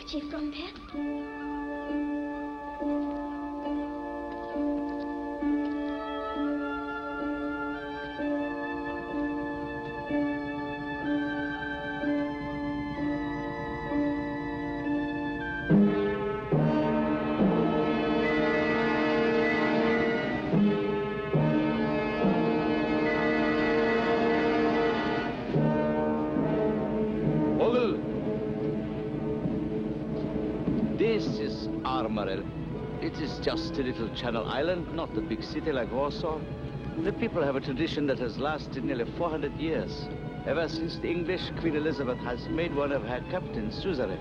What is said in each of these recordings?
handkerchief from there? Armorel. It is just a little Channel Island, not a big city like Warsaw. The people have a tradition that has lasted nearly 400 years. Ever since the English Queen Elizabeth has made one of her captains Suzerain.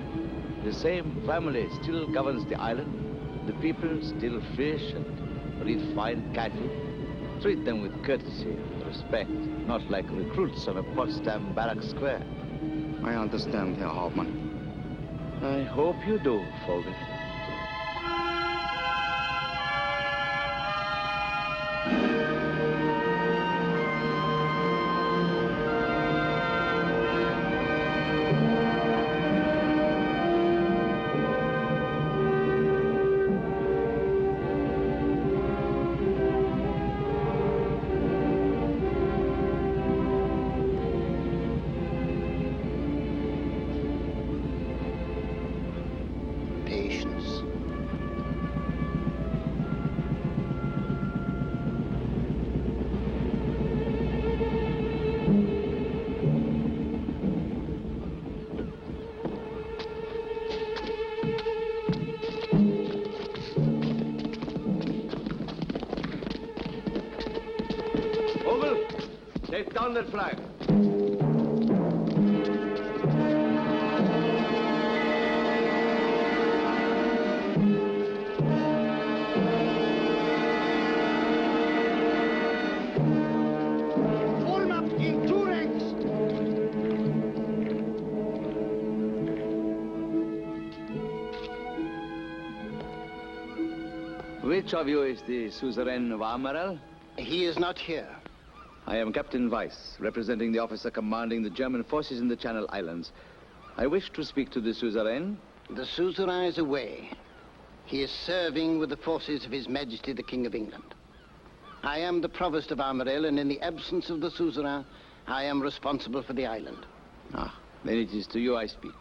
The same family still governs the island. The people still fish and breed fine cattle. Treat them with courtesy and respect, not like recruits on a Potsdam barrack square. I understand, Herr Hauptmann. I hope you do, Vogel. Take down that flag. Form up in two ranks. Which of you is the Suzerain of Armorel? He is not here. I am Captain Weiss, representing the officer commanding the German forces in the Channel Islands. I wish to speak to the Suzerain. The Suzerain is away. He is serving with the forces of His Majesty the King of England. I am the Provost of Armorel, and in the absence of the Suzerain, I am responsible for the island. Ah, then it is to you I speak.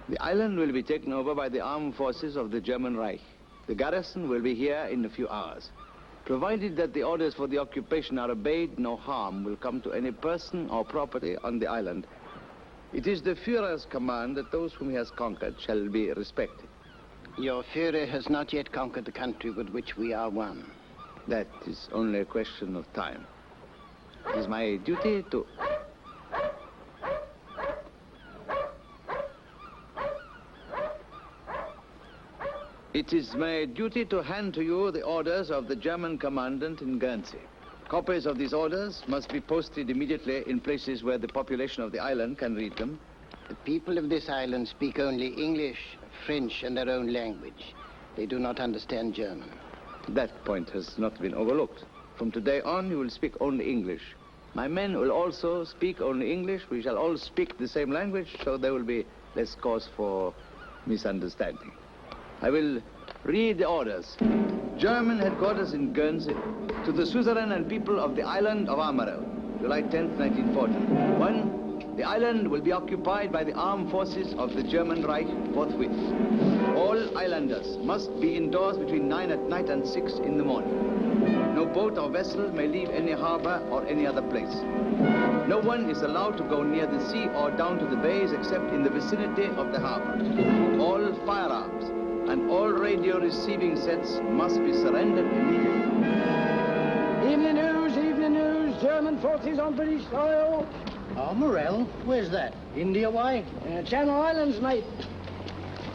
The island will be taken over by the armed forces of the German Reich. The garrison will be here in a few hours. Provided that the orders for the occupation are obeyed, no harm will come to any person or property on the island. It is the Führer's command that those whom he has conquered shall be respected. Your Führer has not yet conquered the country with which we are one. That is only a question of time. It is my duty to... It is my duty to hand to you the orders of the German commandant in Guernsey. Copies of these orders must be posted immediately in places where the population of the island can read them. The people of this island speak only English, French, and their own language. They do not understand German. That point has not been overlooked. From today on, you will speak only English. My men will also speak only English. We shall all speak the same language, so there will be less cause for misunderstanding. I will read the orders. German headquarters in Guernsey to the Suzerain and people of the island of Armorel, July 10th, 1940. 1. The island will be occupied by the armed forces of the German Reich forthwith. All islanders must be indoors between 9 at night and 6 in the morning. No boat or vessel may leave any harbor or any other place. No one is allowed to go near the sea or down to the bays except in the vicinity of the harbor. All firearms and all radio receiving sets must be surrendered immediately. Evening news, German forces on British soil. Armorel? Where's that? India way? Channel Islands, mate.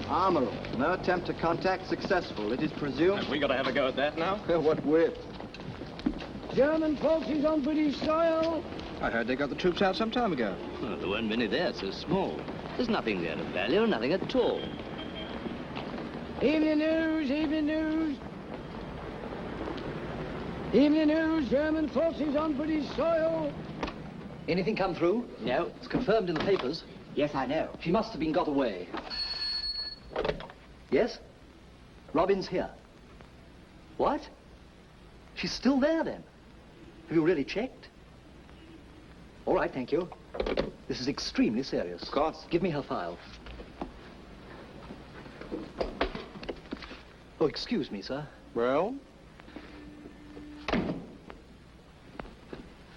Armorel. No attempt to contact successful. It is presumed... Have we got to have a go at that now? What with? German forces on British soil. I heard they got the troops out some time ago. Well, there weren't many there, so small. There's nothing there of value, nothing at all. Evening news. Evening news, German forces on British soil. Anything come through? No. It's confirmed in the papers. Yes, I know. She must have been got away. Yes? Robin's here. What? She's still there, then? Have you really checked? All right, thank you. This is extremely serious. Of course. Give me her file. Oh, excuse me, sir. Well?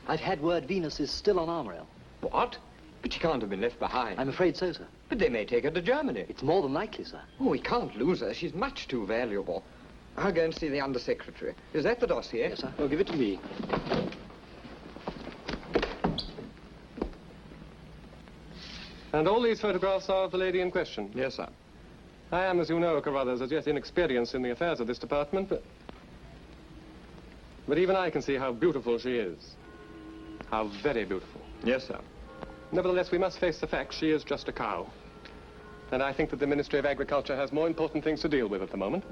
I've had word Venus is still on Armorel. What? But she can't have been left behind. I'm afraid so, sir. But they may take her to Germany. It's more than likely, sir. Oh, we can't lose her. She's much too valuable. I'll go and see the Undersecretary. Is that the dossier? Yes, sir. Well, give it to me. And all these photographs are of the lady in question? Yes, sir. I am, as you know, Carruthers, as yet inexperienced in the affairs of this department, but even I can see how beautiful she is. How very beautiful. Yes, sir. Nevertheless, we must face the fact she is just a cow. And I think that the Ministry of Agriculture has more important things to deal with at the moment.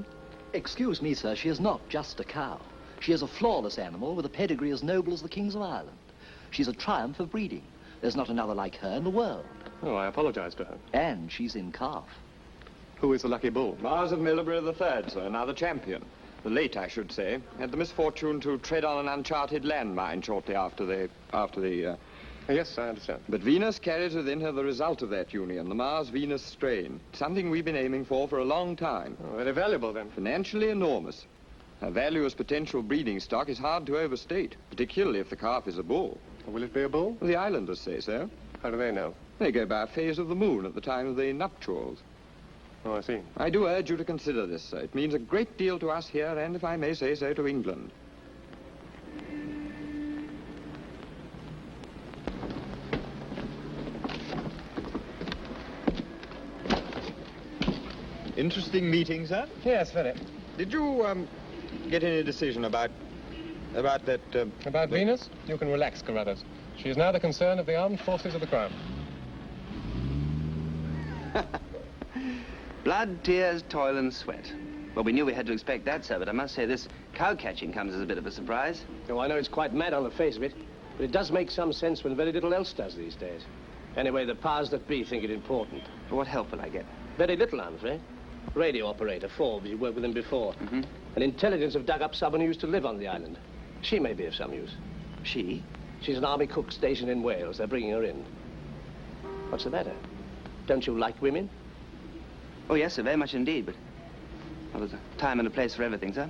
Excuse me, sir, she is not just a cow. She is a flawless animal with a pedigree as noble as the kings of Ireland. She's a triumph of breeding. There's not another like her in the world. Oh, I apologize to her. And she's in calf. Who is the lucky bull? Mars of Millbury III, sir, now the champion. The late, I should say, had the misfortune to tread on an uncharted landmine shortly after the Yes, I understand. But Venus carries within her the result of that union, the Mars-Venus strain. Something we've been aiming for a long time. Oh, very valuable, then. Financially enormous. Her value as potential breeding stock is hard to overstate, particularly if the calf is a bull. Will it be a bull? The islanders say so. How do they know? They go by a phase of the moon at the time of the nuptials. Oh, I see. I do urge you to consider this, sir. It means a great deal to us here, and if I may say so, to England. Interesting meeting, sir. Yes, very. Did you, get any decision about that, About Venus? You can relax, Carruthers. She is now the concern of the armed forces of the Crown. Blood, tears, toil, and sweat. Well, we knew we had to expect that, sir, but I must say this cow catching comes as a bit of a surprise. Oh, I know it's quite mad on the face of it, but it does make some sense when very little else does these days. Anyway, the powers that be think it important. What help will I get? Very little, I'm afraid. Radio operator, Forbes, you worked with him before. Mm-hmm. And intelligence have dug up someone who used to live on the island. She may be of some use. She? She's an army cook stationed in Wales. They're bringing her in. What's the matter? Don't you like women? Oh, yes, sir, very much indeed, but... Well, there's a time and a place for everything, sir.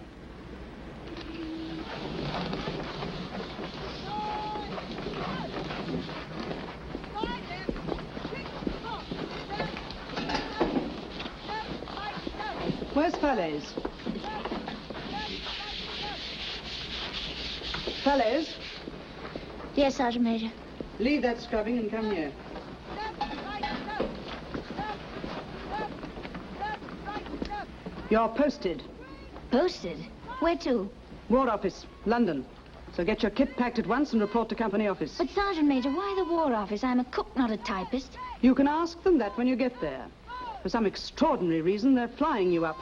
Where's Fallaize? Fallaize, Yes, Sergeant Major. leave that scrubbing and come here. You're posted. Posted? Where to? War Office, London. So get your kit packed at once and report to company office. But, Sergeant Major, why the War Office? I'm a cook, not a typist. You can ask them that when you get there. For some extraordinary reason, they're flying you up.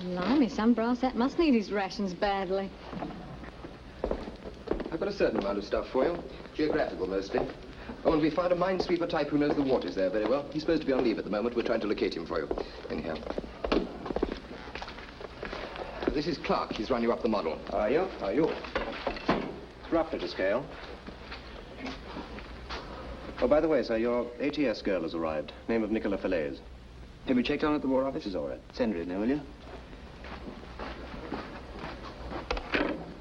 Blimey, some brass that must need his rations badly. I've got a certain amount of stuff for you. Geographical, mostly. Oh, and we found a minesweeper type who knows the waters there very well. He's supposed to be on leave at the moment. We're trying to locate him for you. Anyhow. This is Clark. He's run you up the model. How are you? How are you? It's rough to scale. Oh, by the way, sir, your ATS girl has arrived. Name of Nicola Fallaize. Have you checked on at the War Office? This is all right. Send her in there, will you?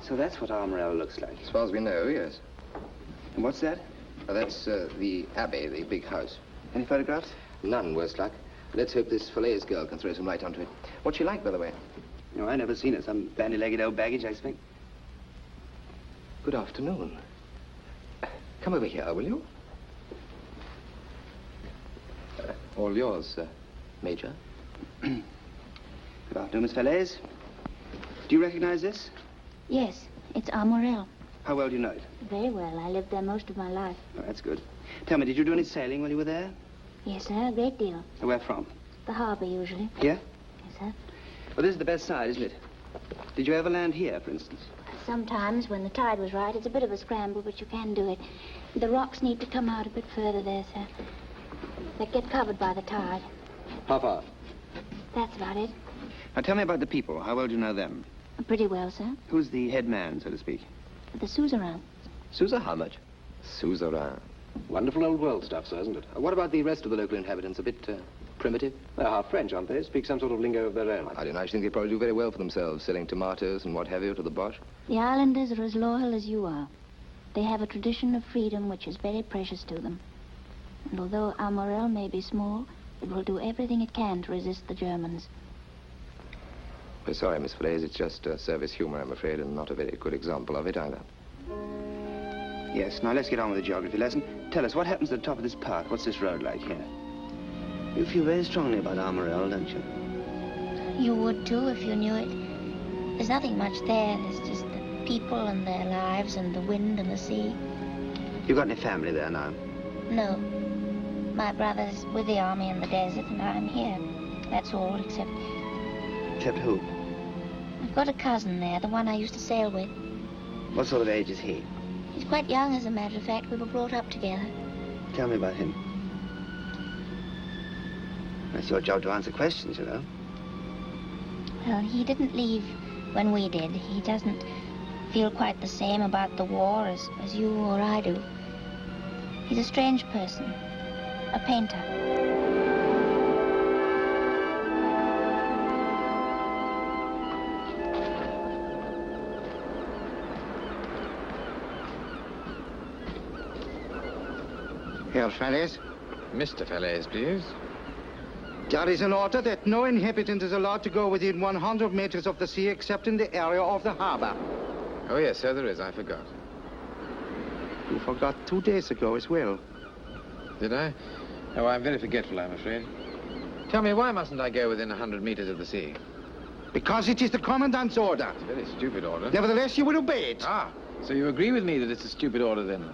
So that's what Armorel looks like. As far as we know, yes. And what's that? That's the Abbey, the big house. Any photographs? None, worse luck. Let's hope this Fallaize girl can throw some light onto it. What's she like, by the way? No, I never seen her. Some bandy-legged old baggage, I expect. Good afternoon. Come over here, will you? All yours, Major. Good afternoon, Miss Fallaize. Do you recognize this? Yes, it's Armorel. How well do you know it? Very well. I lived there most of my life. Oh, that's good. Tell me, did you do any sailing while you were there? Yes, sir, a great deal. Where from? The harbor, usually. Here? Yes, sir. Well, this is the best side, isn't it? Did you ever land here, for instance? Sometimes, when the tide was right, it's a bit of a scramble, but you can do it. The rocks need to come out a bit further there, sir. They get covered by the tide. How far? That's about it. Now tell me about the people. How well do you know them? Pretty well, sir. Who's the head man, so to speak? The Suzerain. Sousa, how much? Suzerain. Wonderful old world stuff, sir, isn't it? What about the rest of the local inhabitants? A bit primitive? They're half French, aren't they? Speak some sort of lingo of their own. I don't know. I think they probably do very well for themselves, selling tomatoes and what have you to the Boche. The islanders are as loyal as you are. They have a tradition of freedom which is very precious to them. And although Armorel may be small, it will do everything it can to resist the Germans. We're sorry, Miss Fallaize. It's just service humor, I'm afraid, and not a very good example of it either. Yes, now let's get on with the geography lesson. Tell us, what happens at the top of this park? What's this road like here? You feel very strongly about Armorel, don't you? You would too if you knew it. There's nothing much there. There's just the people and their lives and the wind and the sea. You got any family there now? No. My brother's with the army in the desert and I'm here. That's all, except... Except who? I've got a cousin there, the one I used to sail with. What sort of age is he? He's quite young, as a matter of fact. We were brought up together. Tell me about him. It's your job to answer questions, you know. Well, he didn't leave when we did. He doesn't feel quite the same about the war as you or I do. He's a strange person. A painter. Herr Fallaize? Mr. Fallaize, please. There is an order that no inhabitant is allowed to go within 100 meters of the sea except in the area of the harbor. Oh, yes, sir, there is. I forgot. You forgot 2 days ago as well. Did I? Oh, I'm very forgetful, I'm afraid. Tell me, why mustn't I go within 100 meters of the sea? Because it is the commandant's order. It's a very stupid order. Nevertheless, you will obey it. Ah, so you agree with me that it's a stupid order, then?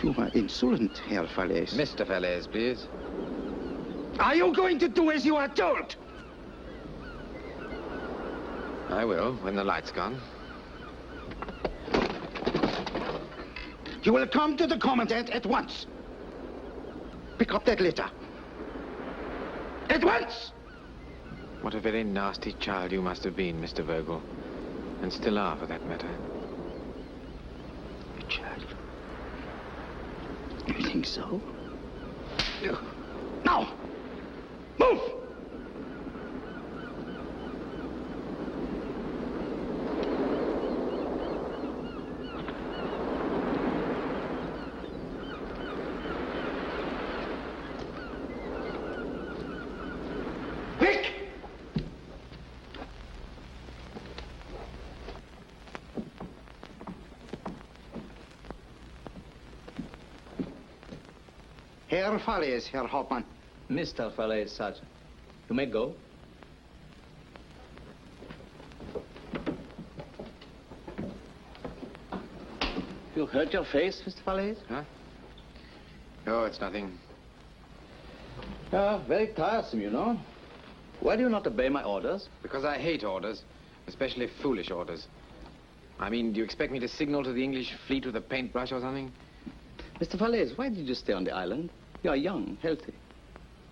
You are insolent, Herr Fallaize. Mr. Fallaize, please. Are you going to do as you are told? I will, when the light's gone. You will come to the commandant at once. Pick up that letter. At once! What a very nasty child you must have been, Mr. Vogel. And still are, for that matter. A child? You think so? Now! Move! Quick! Herr Fallaize, Herr Hauptmann. Mr. Fallaize, Sergeant. You may go. You hurt your face, Mr. Fallaize? Huh? Oh, it's nothing. Very tiresome, you know. Why do you not obey my orders? Because I hate orders, especially foolish orders. I mean, do you expect me to signal to the English fleet with a paintbrush or something? Mr. Fallaize, why did you stay on the island? You are young, healthy.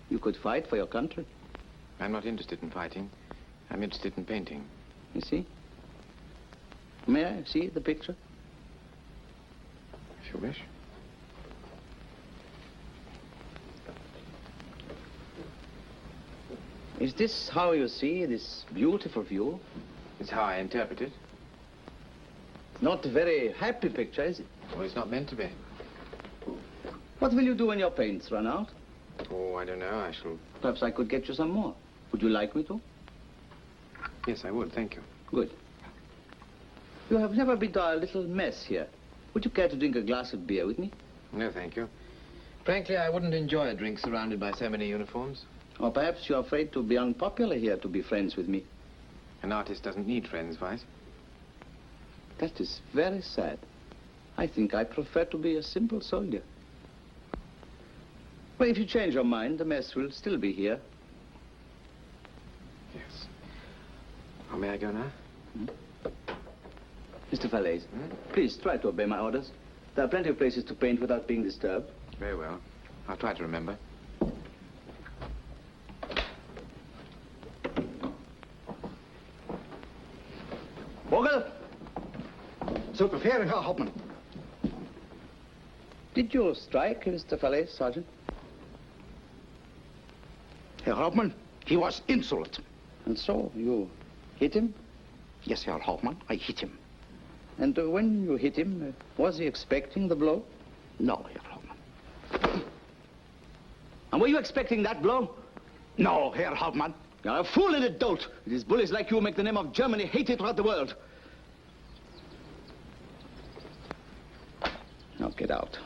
You could fight for your country. I'm not interested in fighting. I'm interested in painting. You see? May I see the picture? If you wish. Is this how you see this beautiful view? It's how I interpret it. Not a very happy picture, is it? Well, it's not meant to be. What will you do when your paints run out? Oh, I don't know. I shall... Perhaps I could get you some more. Would you like me to? Yes, I would. Thank you. Good. You have never been to a little mess here. Would you care to drink a glass of beer with me? No, thank you. Frankly, I wouldn't enjoy a drink surrounded by so many uniforms. Or perhaps you're afraid to be unpopular here to be friends with me. An artist doesn't need friends, Weiss. That is very sad. I think I prefer to be a simple soldier. Well, if you change your mind, the mess will still be here. Yes. Oh, may I go now? Mr. Fallaize, please try to obey my orders. There are plenty of places to paint without being disturbed. Very well. I'll try to remember. Vogel! So preparing, Herr Hauptmann. Did you strike Mr. Fallaize, Sergeant? Herr Hauptmann, he was insolent. And so you hit him? Yes, Herr Hauptmann, I hit him. And when you hit him, was he expecting the blow? No, Herr Hauptmann. And were you expecting that blow? No, Herr Hauptmann. You're a fool and a dolt. It is bullies like you who make the name of Germany hated throughout the world. Now get out.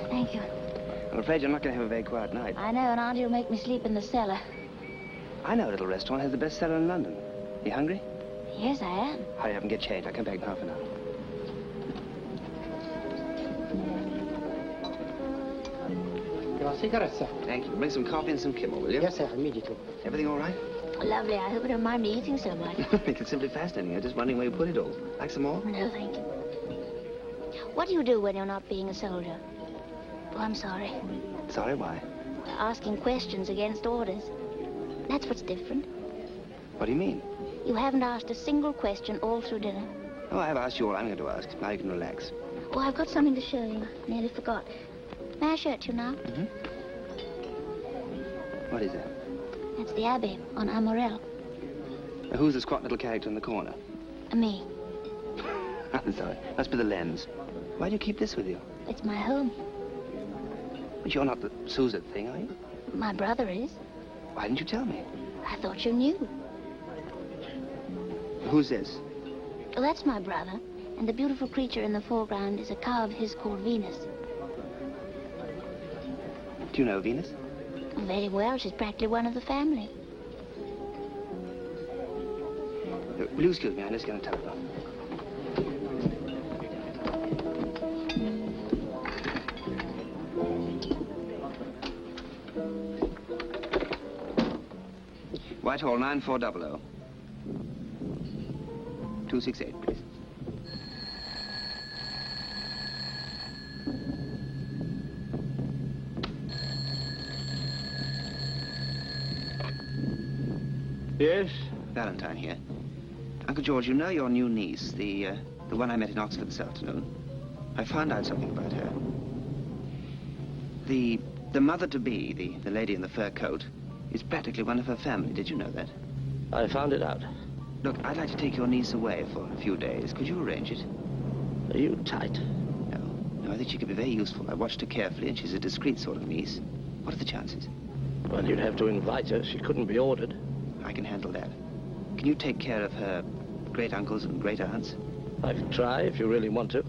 Thank you. I'm afraid you're not going to have a very quiet night. I know, and Auntie will make me sleep in the cellar. I know a little restaurant has the best cellar in London. You hungry? Yes, I am. Hurry up and get changed. I'll come back in half an hour. Your cigarette, sir. Thank you. Bring some coffee and some Kimmel, will you? Yes, sir, immediately. Everything all right? Lovely. I hope you don't mind me eating so much. It's simply fascinating. I'm just wondering where you put it all. Like some more? No, thank you. What do you do when you're not being a soldier? Oh, I'm sorry. Sorry, why? Asking questions against orders. That's what's different. What do you mean? You haven't asked a single question all through dinner. Oh, I've asked you all I'm going to ask. Now you can relax. Oh, I've got something to show you. Nearly forgot. May I show it to you now? Mm-hmm. What is that? That's the Abbey on Armorel. Now, who's the squat little character in the corner? Me. I'm sorry. Must be the lens. Why do you keep this with you? It's my home. But you're not the Suzerain thing, are you? My brother is. Why didn't you tell me? I thought you knew. Who's this? Oh, that's my brother. And the beautiful creature in the foreground is a cow of his called Venus. Do you know Venus? Very well. She's practically one of the family. Will you excuse me? I'm just going to telephone. Whitehall, 9400. 268, please. Yes? Valentine here. Uncle George, you know your new niece, the one I met in Oxford this afternoon. I found out something about her. The mother-to-be, the lady in the fur coat, is practically one of her family. Did you know that? I found it out. Look, I'd like to take your niece away for a few days. Could you arrange it? Are you tight? No, I think she could be very useful. I watched her carefully, and she's a discreet sort of niece. What are the chances? Well, you'd have to invite her. She couldn't be ordered. I can handle that. Can you take care of her great-uncles and great-aunts? I can try if you really want to.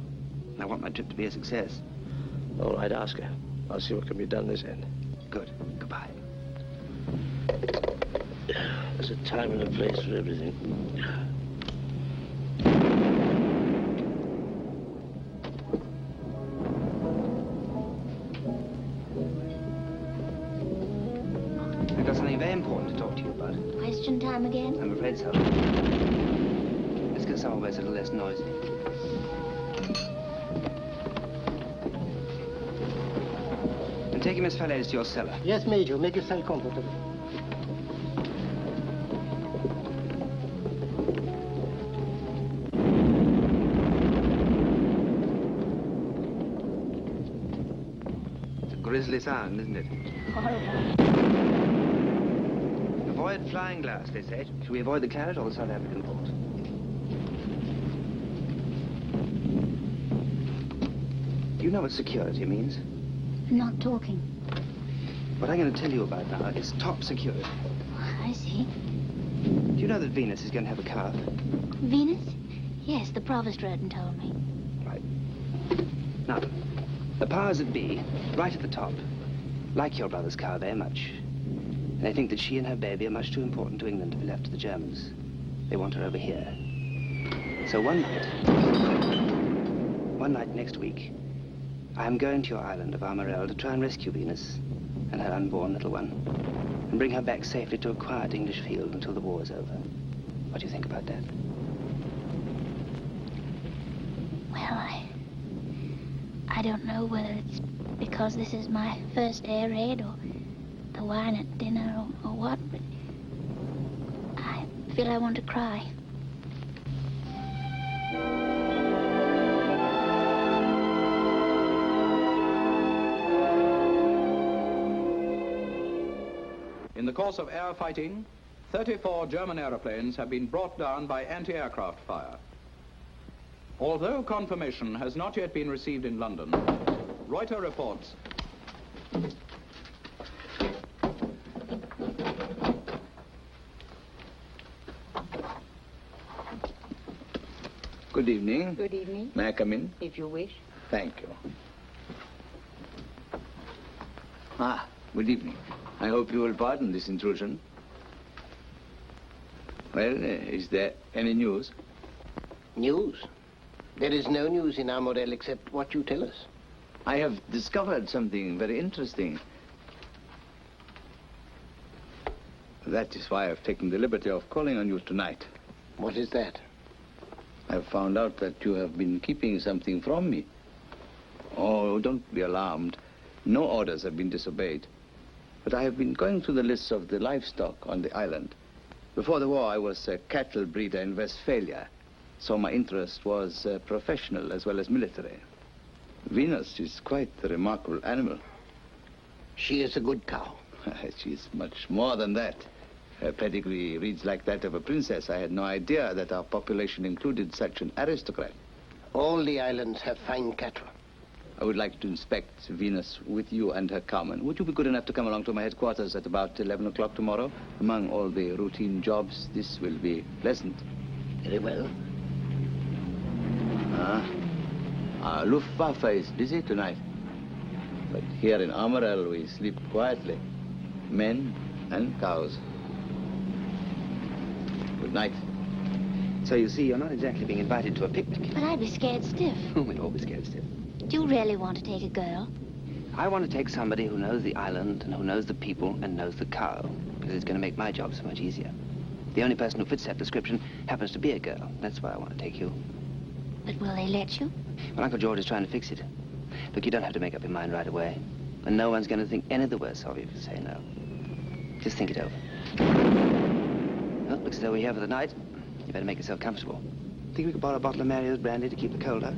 I want my trip to be a success. All right, ask her. I'll see what can be done this end. Good. Goodbye. There's a time and a place for everything. I've got something very important to talk to you about. Question time again? I'm afraid so. Let's get somewhere where it's a little less noisy. And take Miss Fallaize to your cellar. Yes, Major. Make yourself comfortable. It's a grisly sound, isn't it? Horrible. Avoid flying glass, they say. Should we avoid the claret or the South African port? Do you know what security means? I'm not talking. What I'm going to tell you about now is top security. I see. Do you know that Venus is going to have a calf? Venus? Yes, the Provost wrote and told me. Right. Now, the powers that be, right at the top, like your brother's cow very much. And they think that she and her baby are much too important to England to be left to the Germans. They want her over here. So one night next week, I am going to your island of Armorel to try and rescue Venus and her unborn little one, and bring her back safely to a quiet English field until the war is over. What do you think about that? Well, I don't know whether it's because this is my first air raid or the wine at dinner or what, but I feel I want to cry. In the course of air fighting, 34 German aeroplanes have been brought down by anti-aircraft fire. Although confirmation has not yet been received in London, Reuters reports Good evening. Good evening. May I come in? If you wish. Thank you. Ah, good evening. I hope you will pardon this intrusion. Well, is there any news? News? There is no news in Armorel except what you tell us. I have discovered something very interesting. That is why I've taken the liberty of calling on you tonight. What is that? I've found out that you have been keeping something from me. Oh, don't be alarmed. No orders have been disobeyed. But I have been going through the lists of the livestock on the island. Before the war, I was a cattle breeder in Westphalia, so my interest was professional as well as military. Venus is quite a remarkable animal. She is a good cow. She is much more than that. Her pedigree reads like that of a princess. I had no idea that our population included such an aristocrat. All the islands have fine cattle. I would like to inspect Venus with you and her cowman. Would you be good enough to come along to my headquarters at about 11 o'clock tomorrow? Among all the routine jobs, this will be pleasant. Very well. Our Luftwaffe is busy tonight. But here in Armorel, we sleep quietly. Men and cows. Good night. So you see, you're not exactly being invited to a picnic. But I'd be scared stiff. We'd all be scared stiff. Do you really want to take a girl? I want to take somebody who knows the island and who knows the people and knows the cow, because it's going to make my job so much easier. The only person who fits that description happens to be a girl. That's why I want to take you. But will they let you? Well, Uncle George is trying to fix it. Look, you don't have to make up your mind right away. And no one's going to think any the worse of you if you say no. Just think it over. Well, looks as though we're here for the night. You better make yourself comfortable. Think we could borrow a bottle of Mario's brandy to keep the cold out?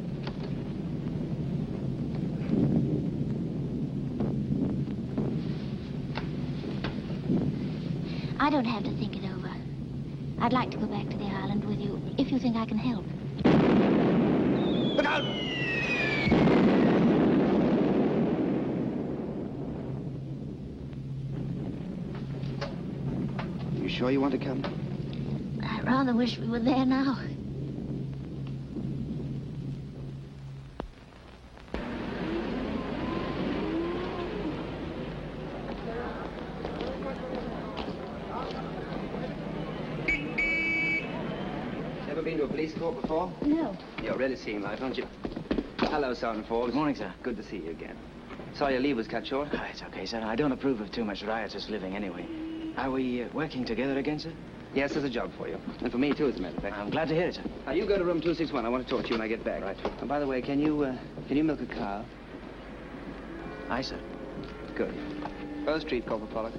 I don't have to think it over. I'd like to go back to the island with you, if you think I can help. Look out! You sure you want to come? I rather wish we were there now. Ever been to a police court before? No. You're really seeing life, aren't you? Hello, Sergeant Forbes. Good morning, sir. Good to see you again. Sorry your leave was cut short. Oh, it's okay, sir. I don't approve of too much riotous living anyway. Are we working together again, sir? Yes, there's a job for you. And for me, too, as a matter of fact. I'm glad to hear it, sir. Now, you go to room 261. I want to talk to you when I get back. Right. And by the way, can you milk a cow? Aye, sir. Good. Bow Street, Corporal Pollock.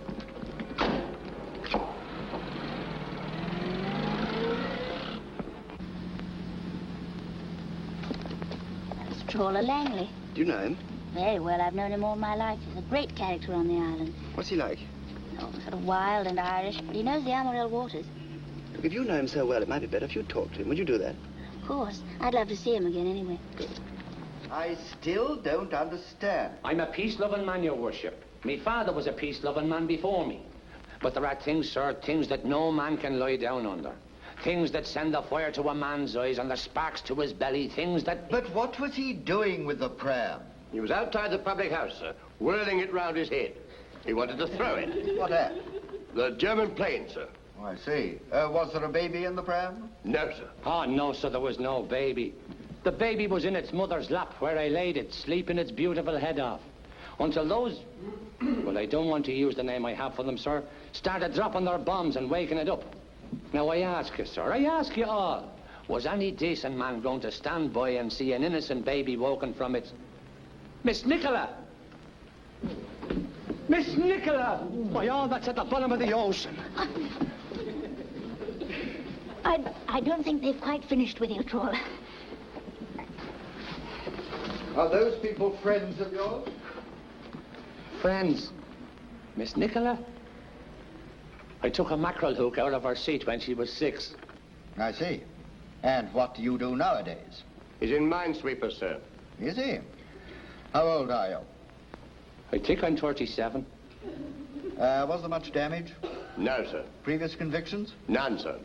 That's Trawler Langley. Do you know him? Very well. I've known him all my life. He's a great character on the island. What's he like? Oh, sort of wild and Irish, but he knows the Armorel waters. Look, if you know him so well, it might be better if you talk to him. Would you do that? Of course. I'd love to see him again anyway. I still don't understand. I'm a peace-loving man, your worship. Me father was a peace-loving man before me. But there are things, sir, things that no man can lie down under. Things that send the fire to a man's eyes and the sparks to his belly, things that... But what was he doing with the pram? He was outside the public house, sir, whirling it round his head. He wanted to throw it. What at? The German plane, sir. Oh, I see. Was there a baby in the pram? No, sir. Oh, no, sir, there was no baby. The baby was in its mother's lap where I laid it, sleeping its beautiful head off. Until those, well, I don't want to use the name I have for them, sir, started dropping their bombs and waking it up. Now, I ask you, sir, I ask you all, was any decent man going to stand by and see an innocent baby woken from its... Miss Nicola! Miss Nicola! Why, all that's at the bottom of the ocean. I don't think they've quite finished with you, Trawler. Are those people friends of yours? Friends? Miss Nicola? I took a mackerel hook out of her seat when she was 6. I see. And what do you do nowadays? He's in minesweeper, sir. Is he? How old are you? I think I'm 37. Was there much damage? No, sir. Previous convictions? None, sir.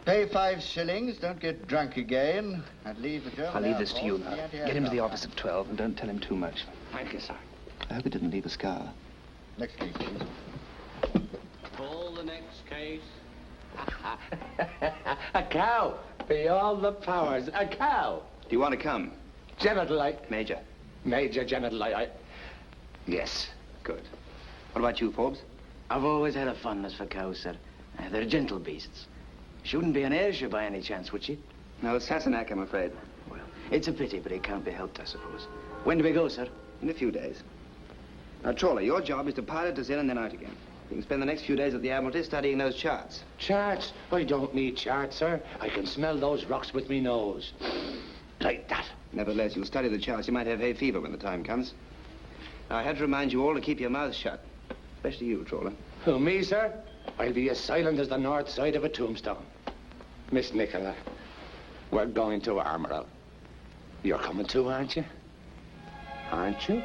Pay 5 shillings, don't get drunk again, and leave the German. I'll leave this to you now. Get him to the office at 12 and don't tell him too much. Thank you, sir. I hope he didn't leave a scar. Next case, please. Call the next case. A cow! Be all the powers. A cow! Do you want to come? Genital, Major. Major genital, Yes. Good. What about you, Forbes? I've always had a fondness for cows, sir. They're gentle beasts. She wouldn't be an Ayrshire by any chance, would she? No, Sassenach, I'm afraid. Well, it's a pity, but it can't be helped, I suppose. When do we go, sir? In a few days. Now, Trawler, your job is to pilot us in and then out again. You can spend the next few days at the Admiralty studying those charts. Charts? I don't need charts, sir. I can smell those rocks with me nose. Like that. Nevertheless, you'll study the charts. You might have hay fever when the time comes. Now, I had to remind you all to keep your mouths shut. Especially you, Trawler. Who, me, sir? I'll be as silent as the north side of a tombstone. Miss Nicola, we're going to Armorel. You're coming too, aren't you? Aren't you?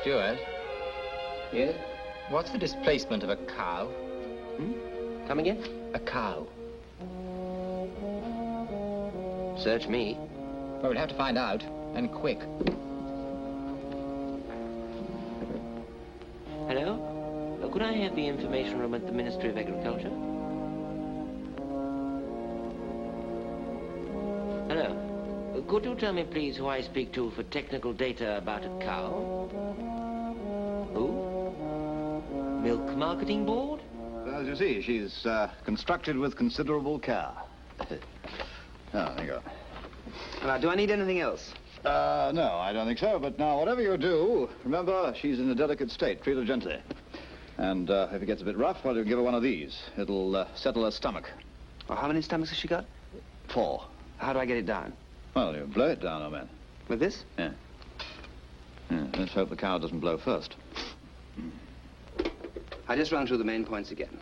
Steward? Yes? What's the displacement of a cow? Come again? A cow. Search me. Well, we'll have to find out, and quick. Hello? Could I have the information room at the Ministry of Agriculture? Hello? Could you tell me, please, who I speak to for technical data about a cow? Who? Milk Marketing Board? As you see, she's constructed with considerable care. Oh, there you go. Now, do I need anything else? No, I don't think so. But now, whatever you do, remember, she's in a delicate state. Treat her gently. And if it gets a bit rough, well, you give her one of these. It'll settle her stomach. Well, how many stomachs has she got? 4. How do I get it down? Well, you blow it down, old man. With this? Yeah. Let's hope the cow doesn't blow first. I just run through the main points again.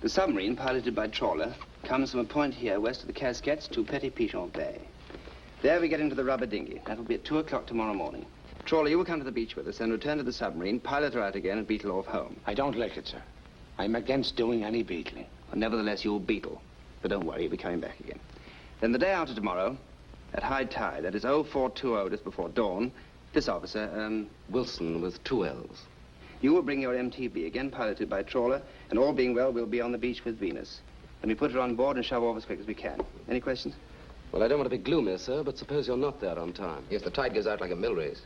The submarine, piloted by Trawler, comes from a point here west of the Casquettes to Petit Pigeon Bay. There we get into the rubber dinghy. That'll be at 2 o'clock tomorrow morning. Trawler, you will come to the beach with us and return to the submarine, pilot her out again, and beetle off home. I don't like it, sir. I'm against doing any beetling. Well, nevertheless, you'll beetle. But don't worry, you'll be coming back again. Then the day after tomorrow, at high tide, that is 0420, just before dawn, this officer, Wilson, with 2 L's. You will bring your MTB, again piloted by Trawler, and all being well, we'll be on the beach with Venus. Then we put her on board and shove off as quick as we can. Any questions? Well, I don't want to be gloomy, sir, but suppose you're not there on time. Yes, the tide goes out like a mill race.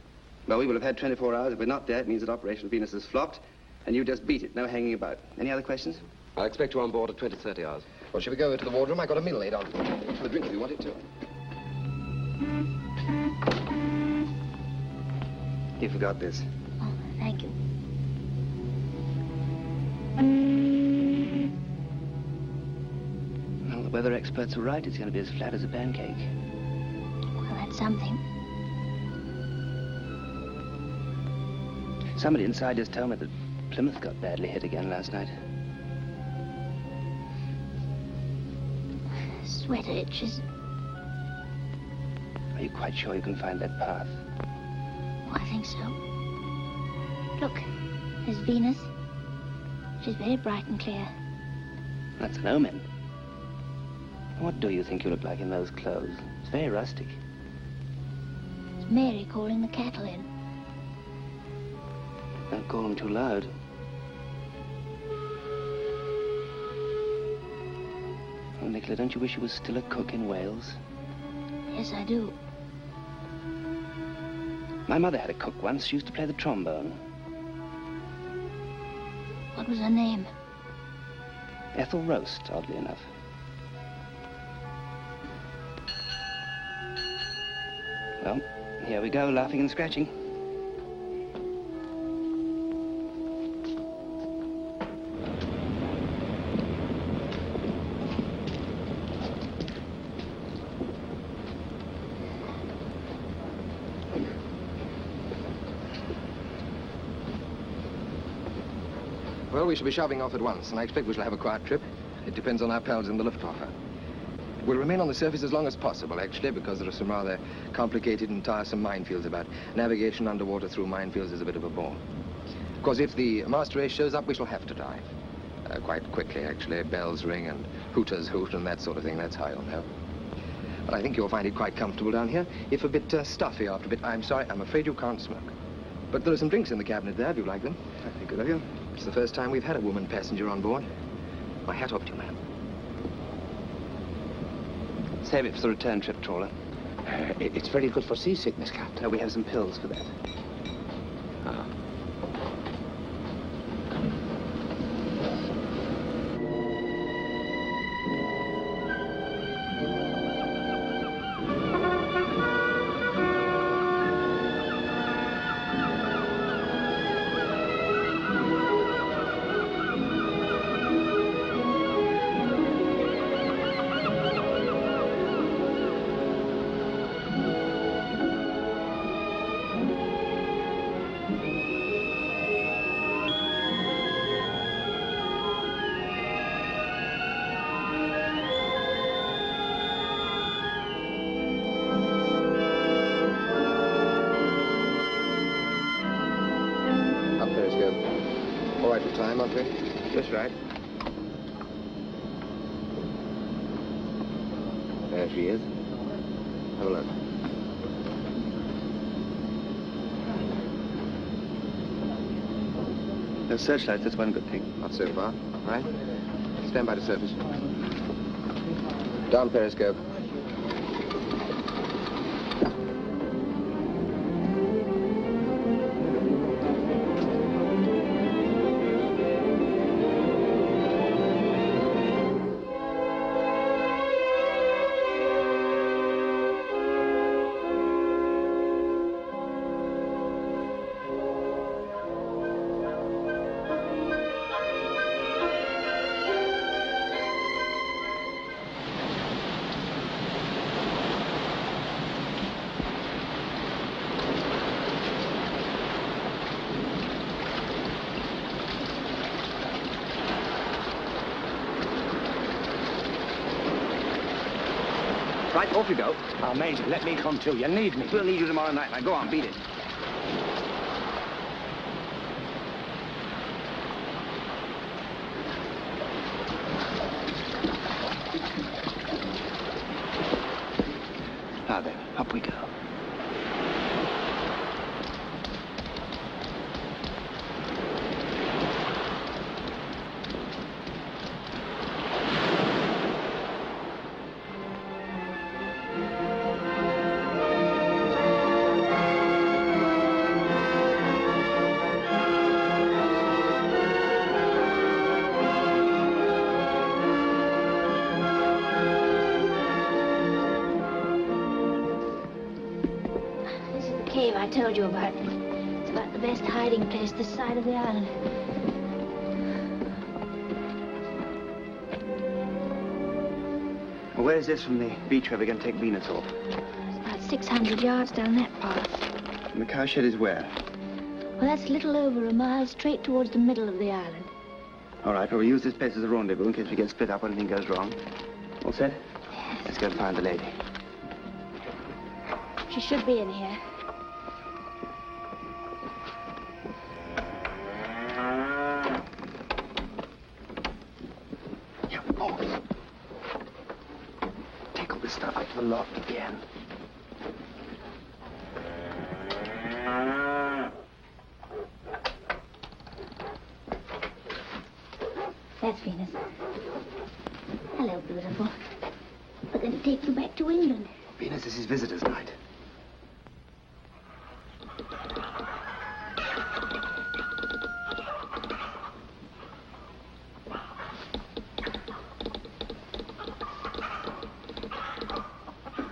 Well, we will have had 24 hours. If we're not there, it means that Operation Venus has flopped, and you just beat it. No hanging about. Any other questions? I'll expect you on board at 20-30 hours. Well, shall we go to the wardroom? I got a meal laid on. Have a drink if you want it to. You forgot this. Oh, thank you. Well, the weather experts are right. It's going to be as flat as a pancake. Well, that's something. Somebody inside just told me that Plymouth got badly hit again last night. Sweater itches. Are you quite sure you can find that path? Oh, I think so. Look, there's Venus. She's very bright and clear. That's an omen. What do you think you look like in those clothes? It's very rustic. It's Mary calling the cattle in. Don't call them too loud. Oh, Nicola, don't you wish you were still a cook in Wales? Yes, I do. My mother had a cook once. She used to play the trombone. What was her name? Ethel Roast, oddly enough. Well, here we go, laughing and scratching. Well, we shall be shoving off at once, and I expect we shall have a quiet trip. It depends on our pals in the Luftwaffe. We'll remain on the surface as long as possible, actually, because there are some rather complicated and tiresome minefields about. Navigation underwater through minefields is a bit of a bore. Of course, if the master race shows up, we shall have to dive. Quite quickly, actually. Bells ring and hooters hoot and that sort of thing. That's how you'll know. But I think you'll find it quite comfortable down here, if a bit stuffy after a bit. I'm sorry, I'm afraid you can't smoke. But there are some drinks in the cabinet there, if you like them. That'd be good of you. It's the first time we've had a woman passenger on board. My hat off to you, ma'am. Save it for the return trip, Trawler. It's very good for seasickness, Captain. No, we have some pills for that. Ah. Time, aren't we? Just right. There she is. Have a look. No searchlights, that's one good thing. Not so far. Right? Stand by to surface. Down periscope. Right, off you go. Oh, Major, let me come too. You need me. We'll need you tomorrow night. Now, go on, beat it. Now then, up we go. I told you about. It's about the best hiding place this side of the island. Well, where's this from the beach where we're going to take Venus off? It's about 600 yards down that path. And the cowshed is where? Well, that's a little over a mile straight towards the middle of the island. All right, well, we'll use this place as a rendezvous in case we get split up or anything goes wrong. All set? Yes. Let's go and find the lady. She should be in here. back to the loft again. That's Venus. Hello, beautiful. We're going to take you back to England. Venus, this is visitor's night.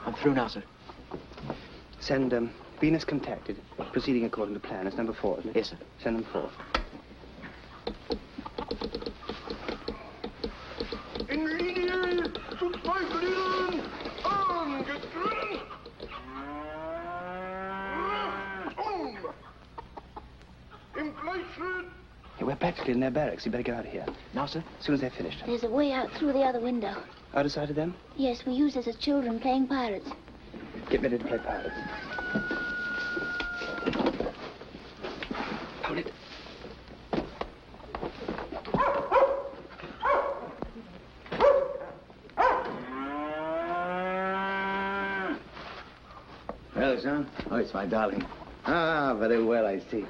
I'm through now, sir. Send Venus contacted. Proceeding according to plan. It's number 4, isn't it? Yes, sir. Send them 4. We're practically in their barracks. You better get out of here. Now, sir? As soon as they're finished. There's a way out through the other window. Out of sight of them? Yes, we used it as children playing pirates. Get ready to play pirates. Hold it. Well, Jean? Oh, it's my darling. Ah, very well, I see.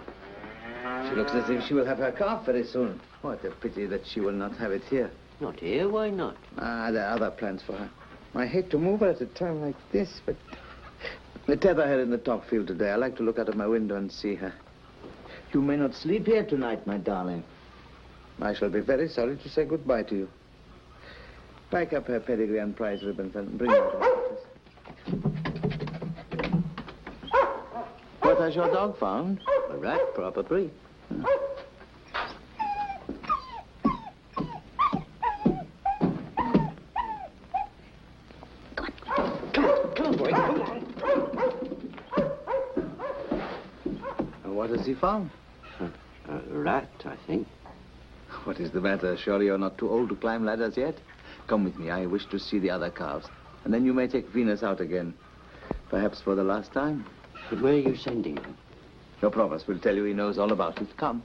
She looks as if she will have her calf very soon. What a pity that she will not have it here. Not here? Why not? Ah, there are other plans for her. I hate to move her at a time like this, but the tether her in the top field today. I like to look out of my window and see her. You may not sleep here tonight, my darling. I shall be very sorry to say goodbye to you. Pack up her pedigree and prize ribbons and bring her to my office. What has your dog found? A rat, proper breed. What has he found? A rat, I think. What is the matter? Surely you're not too old to climb ladders yet? Come with me. I wish to see the other calves. And then you may take Venus out again. Perhaps for the last time. But where are you sending him? Your Provost will tell you he knows all about it. Come.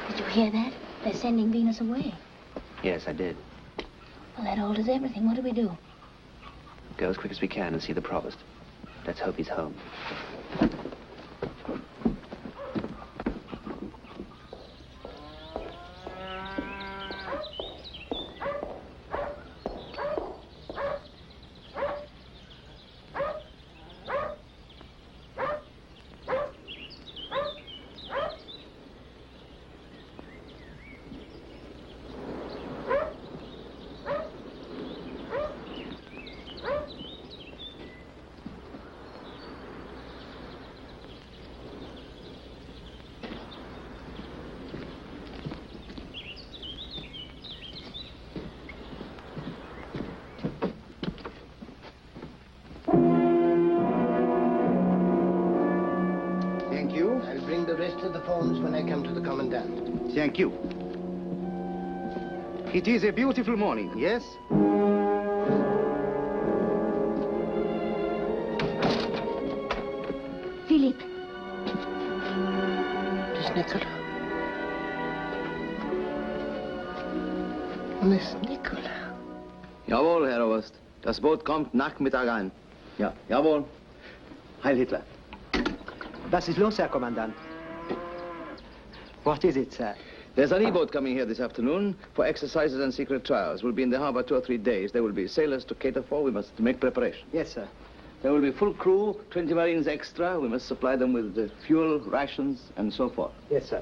Did you hear that? They're sending Venus away. Yes, I did. Well, that alters everything. What do we do? Go as quick as we can and see the Provost. Let's hope he's home. When I come to the Commandant. Thank you. It is a beautiful morning, yes? Philippe. Miss Nicola. Miss Nicola. Jawohl, Herr Oberst. Das Boot kommt Nachmittag an. Ja, jawohl. Heil Hitler. Was ist los, Herr Kommandant? What is it, sir? There's an E-boat coming here this afternoon for exercises and secret trials. We'll be in the harbor 2 or 3 days. There will be sailors to cater for. We must make preparation. Yes, sir. There will be full crew, 20 Marines extra. We must supply them with fuel, rations, and so forth. Yes, sir.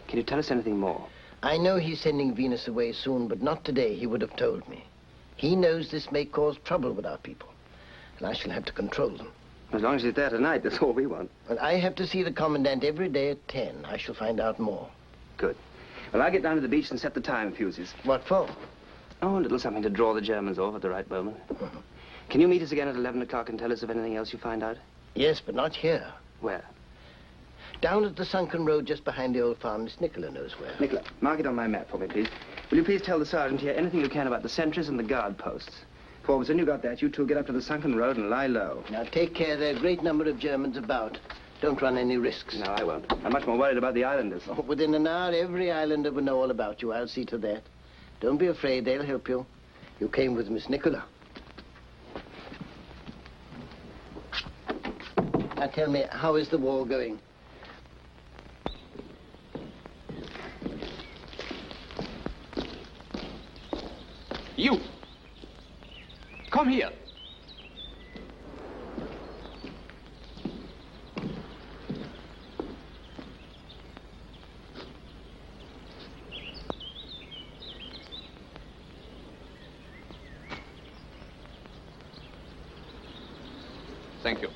Can you tell us anything more? I know he's sending Venus away soon, but not today. He would have told me. He knows this may cause trouble with our people, and I shall have to control them. As long as he's there tonight, that's all we want. But I have to see the Commandant every day at 10. I shall find out more. Good. Well, I'll get down to the beach and set the time fuses. What for? Oh, a little something to draw the Germans off at the right moment. Can you meet us again at 11 o'clock and tell us of anything else you find out? Yes, but not here. Where? Down at the sunken road just behind the old farm. Miss Nicola knows where. Nicola, mark it on my map for me, please. Will you please tell the sergeant here anything you can about the sentries and the guard posts? Forbes, when you got that, you two get up to the sunken road and lie low. Now, take care. There are a great number of Germans about. Don't run any risks. No, I won't. I'm much more worried about the islanders. Oh, within an hour, every islander will know all about you. I'll see to that. Don't be afraid. They'll help you. You came with Miss Nicola. Now, tell me, how is the war going? You! Come here! Thank you.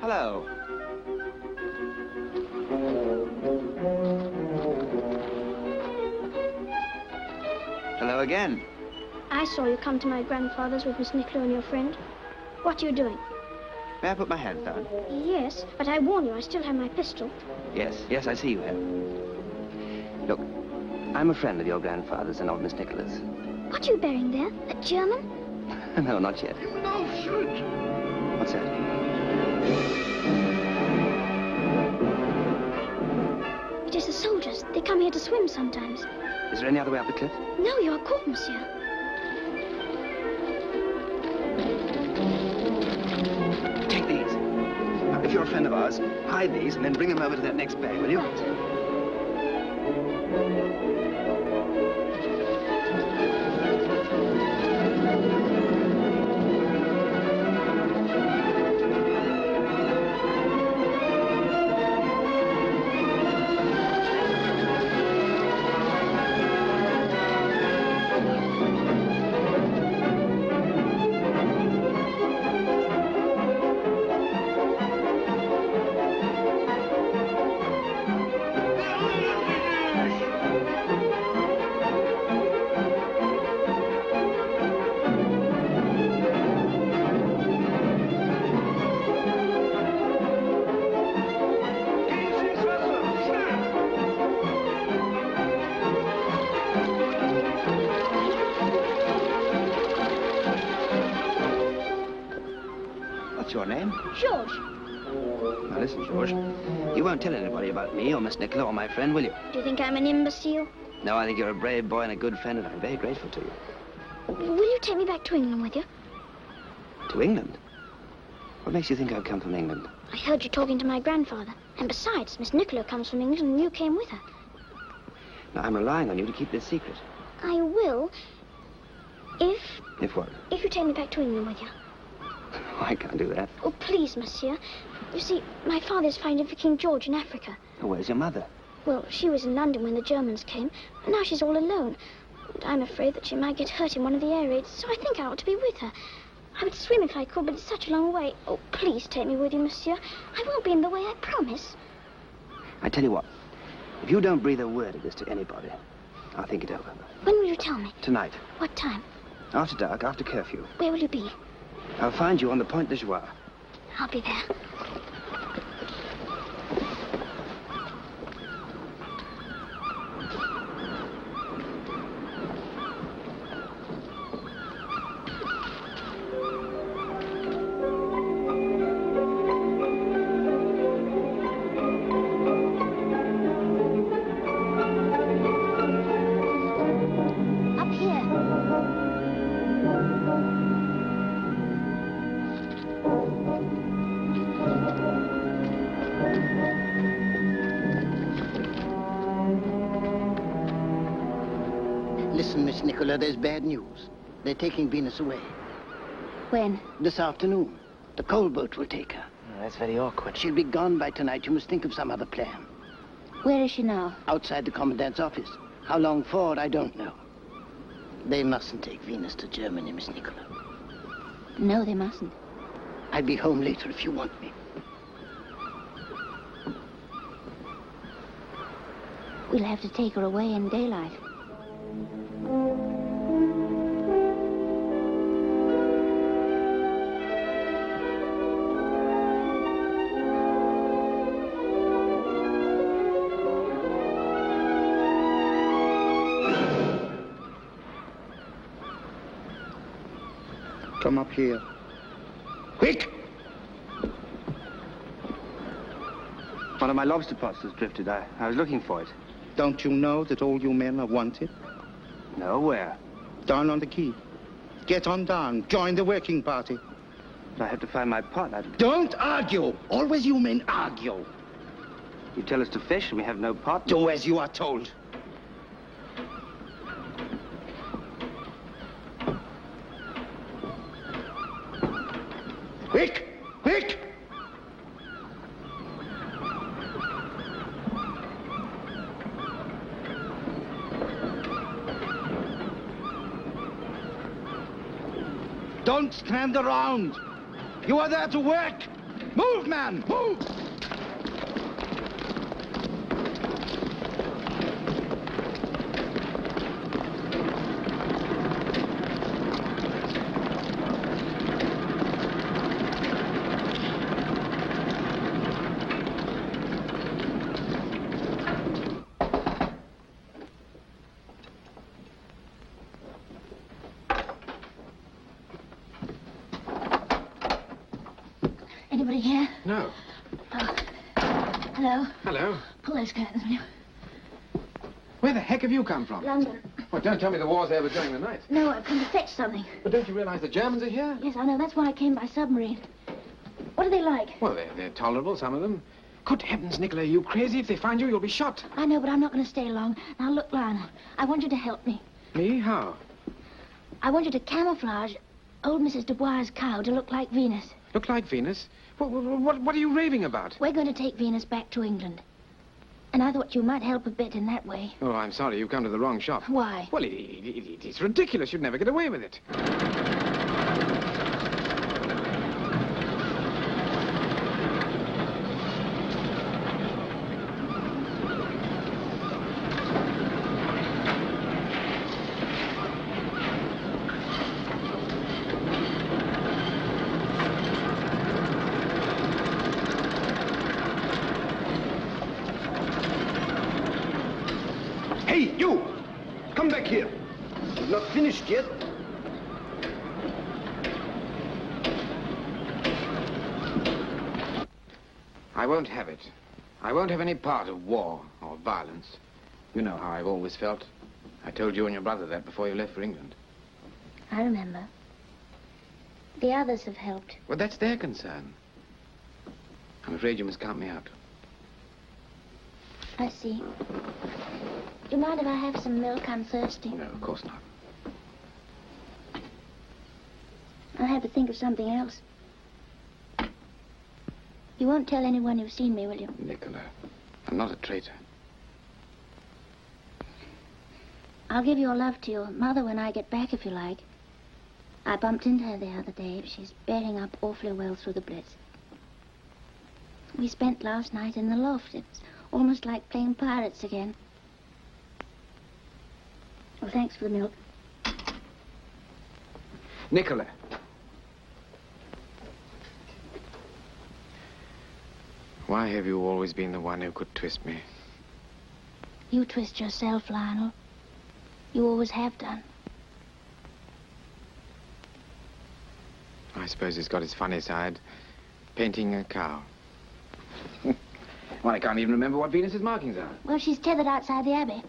Hello. Hello again. I saw you come to my grandfather's with Miss Nicola and your friend. What are you doing? May I put my hand down? Yes, but I warn you, I still have my pistol. Yes, I see you have. Look, I'm a friend of your grandfather's and of Miss Nicola's. What are you bearing there? A German? No, not yet. No, shoot! What's that? It is the soldiers. They come here to swim sometimes. Is there any other way up the cliff? No, you are caught, monsieur. Take these. Now, if you're a friend of ours, hide these and then bring them over to that next bay, will you? What's your name? George. Now listen, George. You won't tell anybody about me or Miss Nicola or my friend, will you? Do you think I'm an imbecile? No, I think you're a brave boy and a good friend, and I'm very grateful to you. Will you take me back to England with you? To England? What makes you think I've come from England? I heard you talking to my grandfather. And besides, Miss Nicola comes from England and you came with her. Now, I'm relying on you to keep this secret. I will, if If what? you take me back to England with you. Oh, I can't do that. Oh, please, monsieur. You see, my father's fighting for King George in Africa. Oh, where's your mother? Well, she was in London when the Germans came, and now she's all alone. And I'm afraid that she might get hurt in one of the air raids, so I think I ought to be with her. I would swim if I could, but it's such a long way. Oh, please take me with you, monsieur. I won't be in the way, I promise. I tell you what, if you don't breathe a word of this to anybody, I'll think it over. When will you tell me? Tonight. What time? After dark, after curfew. Where will you be? I'll find you on the Point de Joie. I'll be there. Listen, Miss Nicola, there's bad news. They're taking Venus away. When? This afternoon. The coal boat will take her. Oh, that's very awkward. She'll be gone by tonight. You must think of some other plan. Where is she now? Outside the commandant's office. How long for, I don't know. They mustn't take Venus to Germany, Miss Nicola. No, they mustn't. I'll be home later if you want me. We'll have to take her away in daylight. Come up here. Quick! One of my lobster pots has drifted. I was looking for it. Don't you know that all you men are wanted? No, where? Down on the quay. Get on down. Join the working party. But I have to find my pot. Don't argue! Always you men argue. You tell us to fish and we have no pot? Do as you are told. Quick! Quick! Don't stand around. You are there to work. Move, man, move! Anybody here? No. Oh. Hello? Hello. Pull those curtains, will you? Where the heck have you come from? London. Well, don't tell me the war's over during the night. No, I've come to fetch something. But don't you realize the Germans are here? Yes, I know. That's why I came by submarine. What are they like? Well, they're tolerable, some of them. Good heavens, Nicola, are you crazy? If they find you, you'll be shot. I know, but I'm not going to stay long. Now, look, Lionel, I want you to help me. Me? How? I want you to camouflage old Mrs. Dubois' cow to look like Venus. Look like Venus? What are you raving about? We're going to take Venus back to England. And I thought you might help a bit in that way. Oh, I'm sorry. You've come to the wrong shop. Why? Well, it's ridiculous. You'd never get away with it. Hey, you! Come back here. You've not finished yet. I won't have it. I won't have any part of war or violence. You know how I've always felt. I told you and your brother that before you left for England. I remember. The others have helped. Well, that's their concern. I'm afraid you must count me out. I see. Do you mind if I have some milk? I'm thirsty. No, of course not. I'll have to think of something else. You won't tell anyone you've seen me, will you? Nicola, I'm not a traitor. I'll give your love to your mother when I get back, if you like. I bumped into her the other day. She's bearing up awfully well through the Blitz. We spent last night in the loft. It's almost like playing pirates again. Well, thanks for the milk. Nicola. Why have you always been the one who could twist me? You twist yourself, Lionel. You always have done. I suppose it's got its funny side. Painting a cow. Well, I can't even remember what Venus's markings are. Well, she's tethered outside the Abbey.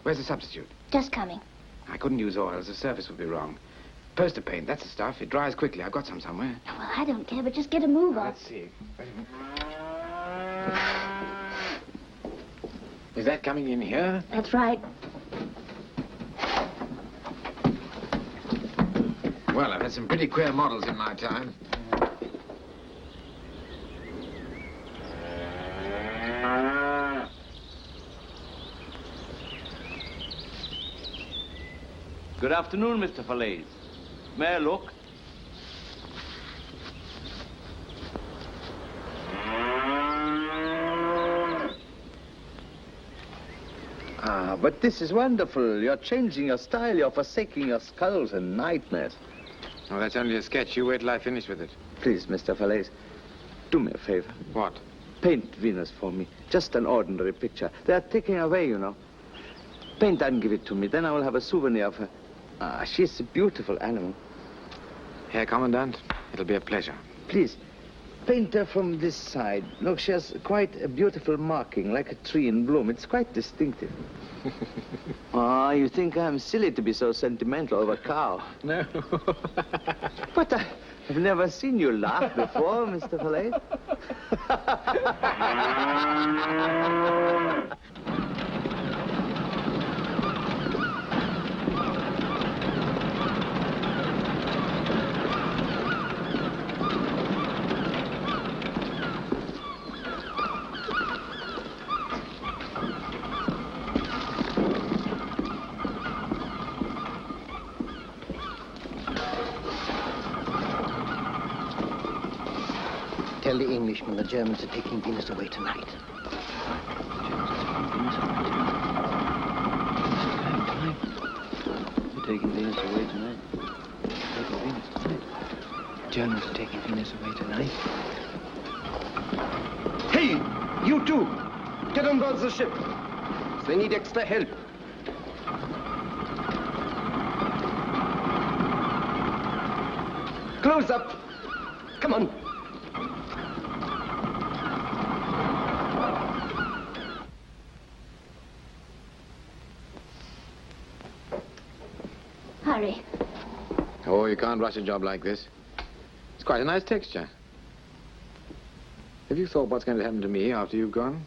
Where's the substitute? Just coming. I couldn't use oils. The surface would be wrong. Poster paint, that's the stuff. It dries quickly. I've got some somewhere. Well, I don't care, but just get a move on. Let's see. Is that coming in here? That's right. Well, I've had some pretty queer models in my time. Good afternoon, Mr. Fallaize. May I look? Ah, but this is wonderful. You're changing your style. You're forsaking your skulls and nightmares. Oh, that's only a sketch. You wait till I finish with it. Please, Mr. Fallaize, do me a favor. What? Paint Venus for me. Just an ordinary picture. They're taking away, you know. Paint and give it to me. Then I will have a souvenir of her. Ah, she's a beautiful animal. Herr Commandant, it'll be a pleasure. Please, paint her from this side. Look, she has quite a beautiful marking, like a tree in bloom. It's quite distinctive. Ah, you think I'm silly to be so sentimental over a cow? No. But I've never seen you laugh before, Mr. Fallaize. Tell the Englishmen the Germans are taking Venus away tonight. They're taking Venus away tonight. Taking Venus tonight. Germans are taking Venus away tonight. Hey, you two! Get on board the ship. They need extra help. Close up. Come on. Hurry. Oh, you can't rush a job like this. It's quite a nice texture. Have you thought what's going to happen to me after you've gone?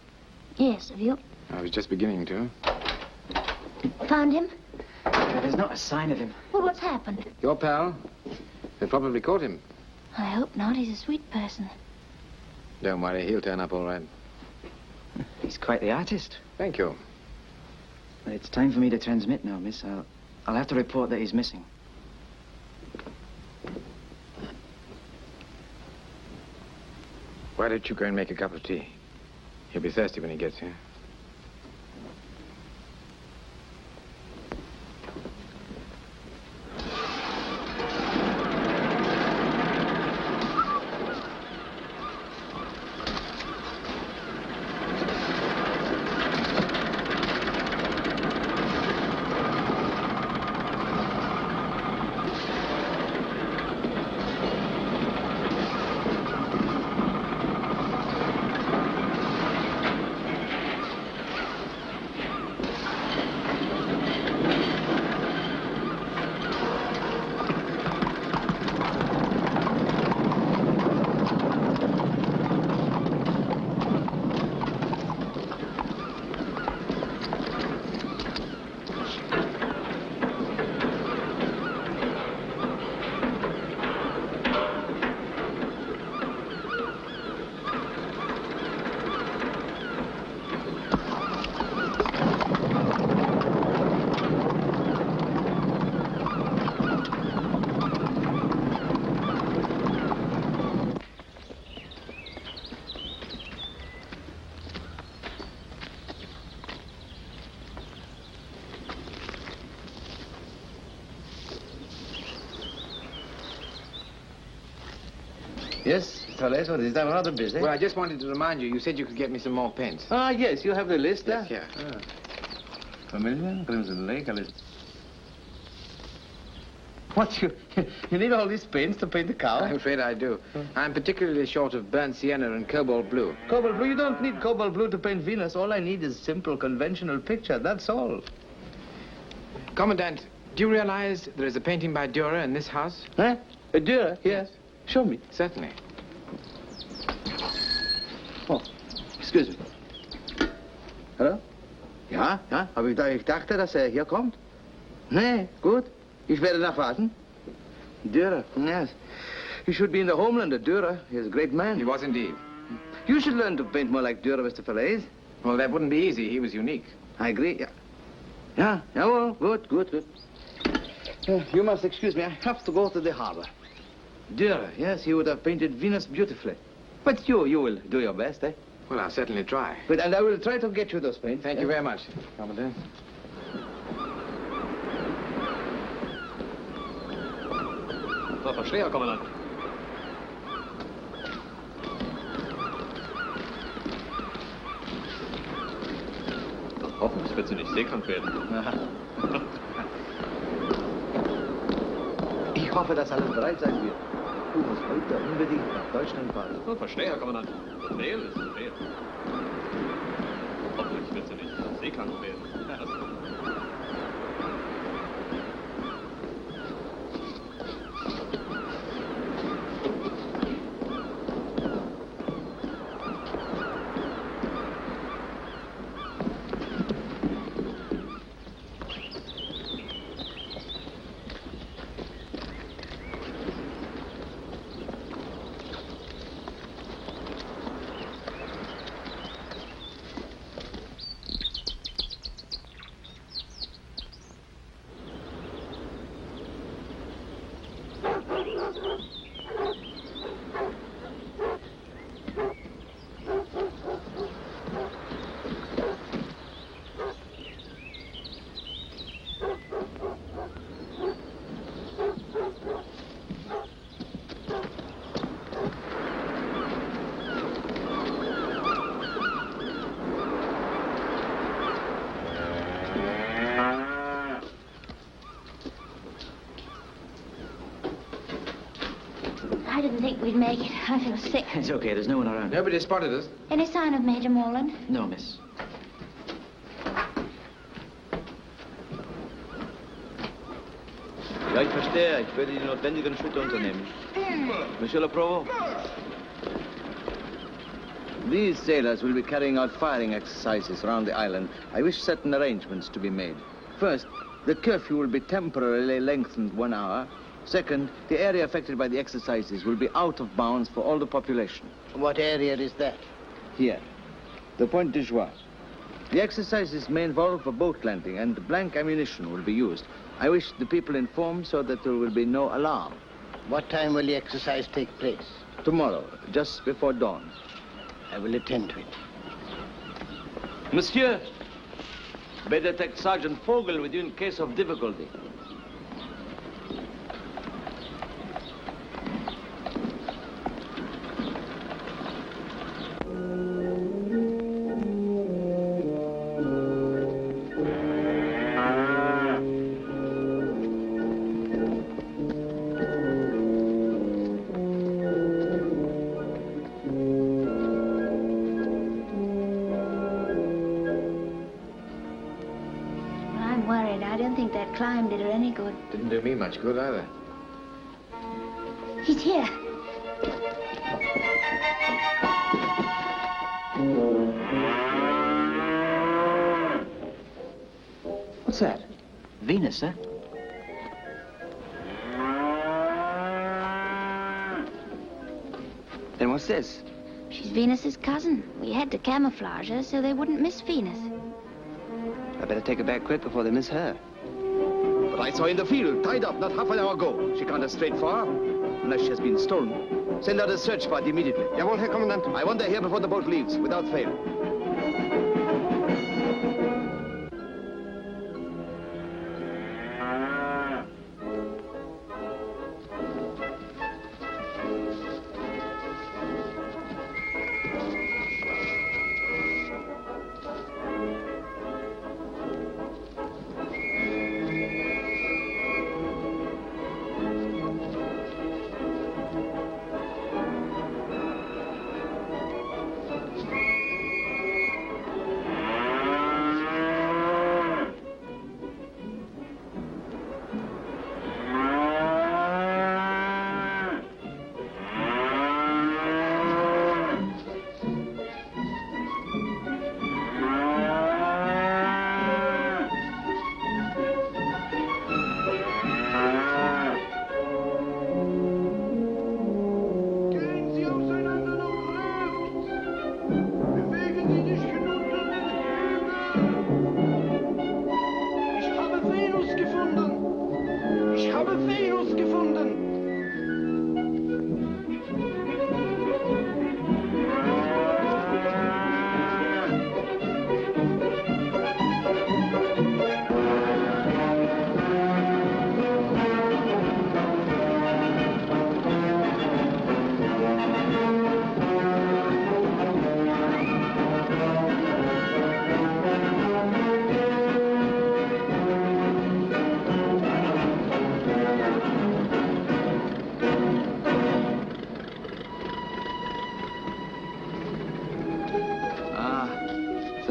Yes, have you? I was just beginning to. Found him? There's not a sign of him. Well, what's happened? Your pal? They probably caught him. I hope not. He's a sweet person. Don't worry, he'll turn up all right. He's quite the artist. Thank you. But it's time for me to transmit now, miss. I'll have to report that he's missing. Why don't you go and make a cup of tea? He'll be thirsty when he gets here. Yes, Fallaize, what is that? I'm rather busy. Well, I just wanted to remind you, you said you could get me some more paints. Ah, yes, you have the list there? Yes, here. Ah. Familiar, Crimson Lake, What, you need all these paints to paint the cow? I'm afraid I do. I'm particularly short of burnt sienna and cobalt blue. Cobalt blue? You don't need cobalt blue to paint Venus. All I need is simple, conventional picture. That's all. Commandant, do you realize there is a painting by Dürer in this house? Huh? A Dürer? Yes. Show me. Certainly. Oh, excuse me. Hallo? Ja, ja, aber ich dachte, dass hier kommt. Nee, gut. Ich werde nachwarten. Dürer, yes. He should be in the homeland of Dürer. He's a great man. He was indeed. You should learn to paint more like Dürer, Mr. Fallaize. Well, that wouldn't be easy. He was unique. I agree, yeah. Yeah, well, good, good, good. You must excuse me. I have to go to the harbor. Dürer, yes, he would have painted Venus beautifully. But you will do your best, eh? Well, I'll certainly try. But and I will try to get you those paints. Thank you very much, Commandant. So, verstehe, Herr Kommandant. Hoffentlich wird sie nicht seekrank werden. Ich hoffe, dass alles bereit sein wird. Du musst heute unbedingt nach Deutschland fahren. So, verstehe, Herr Kommandant. Das Mehl ist das Mehl. Hoffentlich wird sie nicht seekrank werden. I didn't think we'd make it. I feel sick. It's okay. There's no one around. Nobody spotted us? Any sign of Major Morland? No, miss. Ja, ich verstehe. Ich werde die notwendigen Schritte unternehmen. Monsieur le Provost. These sailors will be carrying out firing exercises around the island. I wish certain arrangements to be made. First, the curfew will be temporarily lengthened 1 hour. Second, the area affected by the exercises will be out of bounds for all the population. What area is that? Here, the Point de Joie. The exercises may involve a boat landing and blank ammunition will be used. I wish the people informed so that there will be no alarm. What time will the exercise take place? Tomorrow, just before dawn. I will attend to it. Monsieur, better take Sergeant Forbes with you in case of difficulty. Climb did her any good. Didn't do me much good either. He's here. What's that? Venus, huh? Then what's this? She's Venus's cousin. We had to camouflage her so they wouldn't miss Venus. I better take her back quick before they miss her. But I saw her in the field, tied up not half an hour ago. She can't have strayed far, unless she has been stolen. Send out a search party immediately. Jawohl, Herr Kommandant. I want her here before the boat leaves, without fail.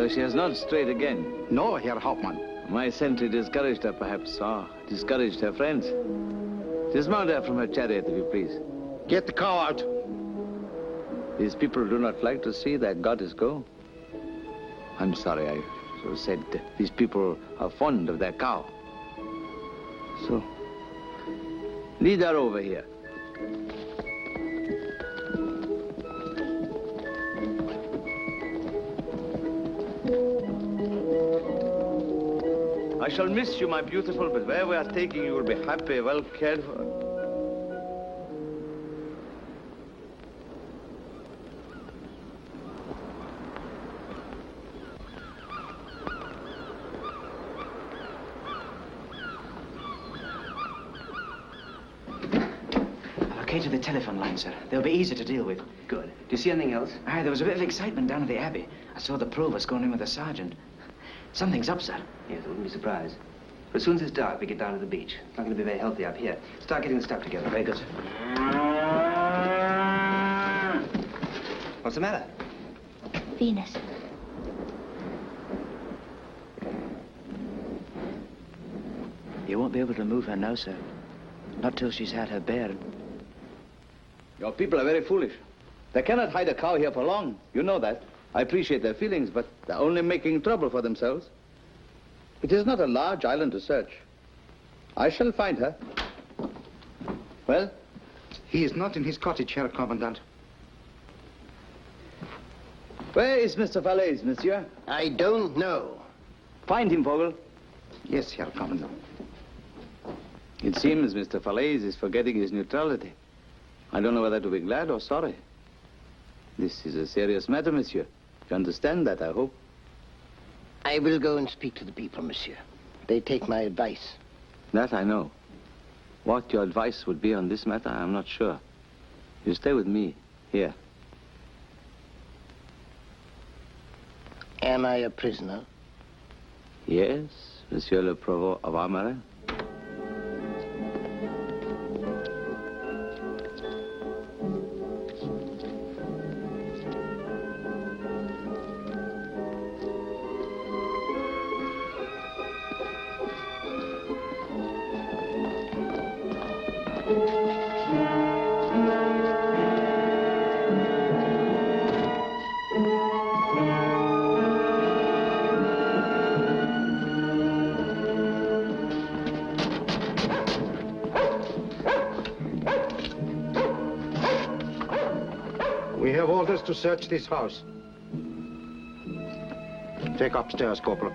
So she has not strayed again? No, Herr Hauptmann. My sentry discouraged her, perhaps, or discouraged her friends. Dismount her from her chariot, if you please. Get the cow out. These people do not like to see their goddess go. I'm sorry, I so said. These people are fond of their cow. So, lead her over here. I shall miss you, my beautiful, but where we are taking you will be happy, well cared for. To the telephone line, sir. They'll be easy to deal with. Good. Do you see anything else? Aye, there was a bit of excitement down at the Abbey. I saw the Provost going in with the sergeant. Something's up, sir. Yes, I wouldn't be surprised. But as soon as it's dark, we get down to the beach. It's not going to be very healthy up here. Start getting the stuff together. Very good, sir. What's the matter? Venus. You won't be able to move her now, sir. Not till she's had her bearing. Your people are very foolish. They cannot hide a cow here for long. You know that. I appreciate their feelings, but they're only making trouble for themselves. It is not a large island to search. I shall find her. Well? He is not in his cottage, Herr Commandant. Where is Mr. Fallaize, monsieur? I don't know. Find him, Vogel. Yes, Herr Commandant. It seems Mr. Fallaize is forgetting his neutrality. I don't know whether to be glad or sorry. This is a serious matter, monsieur. You understand that, I hope? I will go and speak to the people, monsieur. They take my advice. That I know. What your advice would be on this matter, I'm not sure. You stay with me, here. Am I a prisoner? Yes, Monsieur le Provost of Armorel. We have orders to search this house. Take upstairs, Corporal.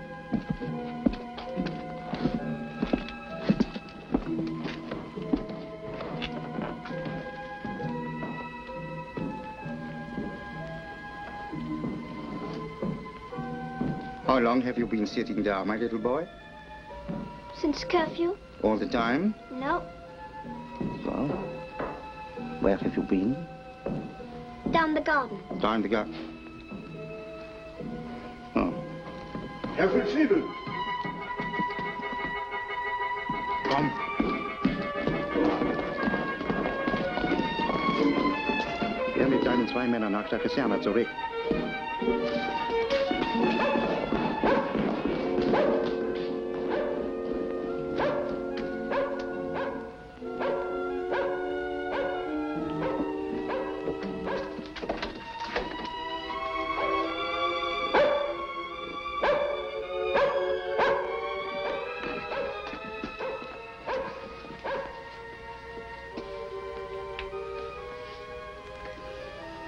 How long have you been sitting there, my little boy? Since curfew? All the time? No. Well, where have you been? Down the garden. Down the garden. Oh. Herr Fitzsiebel. Komm. Geh mit deinen 2 Männern nach der Kaserne zurück.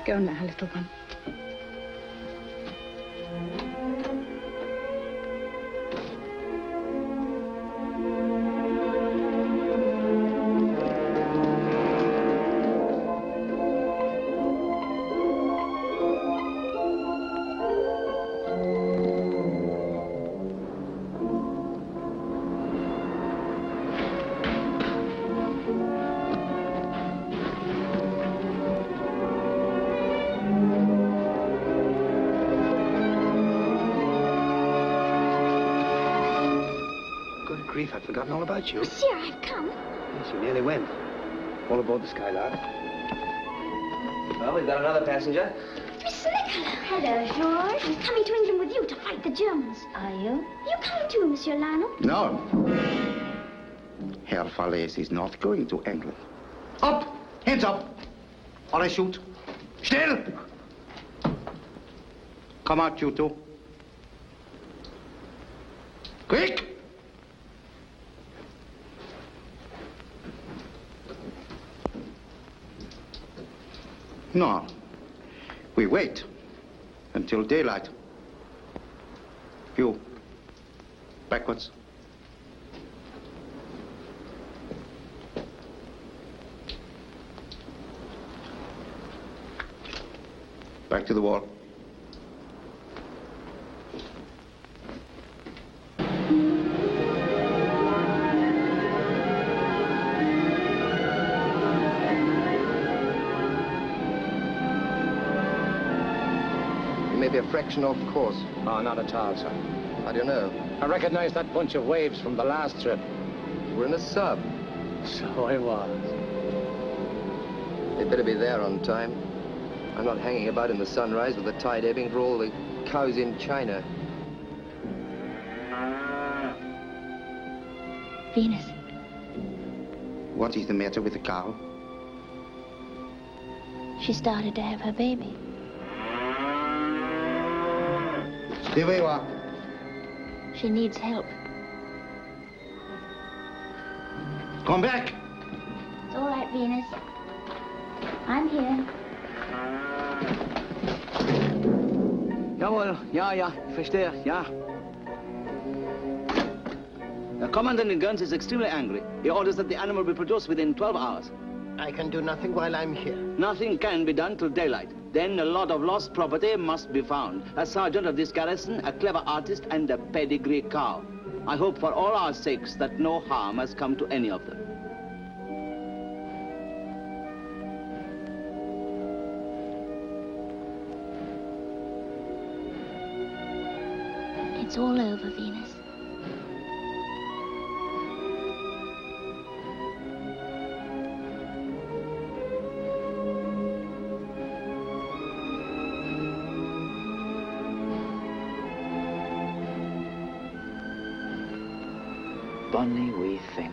Go now, little one. Grief, I'd forgotten all about you. Monsieur, I've come. Yes, you nearly went. All aboard the Skylark. Well, we've got another passenger. Miss Nicola. Hello, George. I'm coming to England with you you to fight the Germans. Are you? You come too, Monsieur Lionel. No. Herr Fallaize is not going to England. Up! Hands up! Or I shoot. Still! Come out, you two. Quick! No. We wait until daylight. You. Backwards. Back to the wall. Maybe a fraction off course. Oh, not at all, sir. How do you know? I recognize that bunch of waves from the last trip. You were in a sub. So I was. They'd better be there on time. I'm not hanging about in the sunrise with the tide ebbing for all the cows in China. Venus. What is the matter with the cow? She started to have her baby. Stay where you are. She needs help. Come back. It's all right, Venus. I'm here. Jawohl, ja, ich verstehe, ja. The commandant in guns is extremely angry. He orders that the animal be produced within 12 hours. I can do nothing while I'm here. Nothing can be done till daylight. Then a lot of lost property must be found. A sergeant of this garrison, a clever artist, and a pedigree cow. I hope for all our sakes that no harm has come to any of them. It's all over, Venus. Bonny wee thing.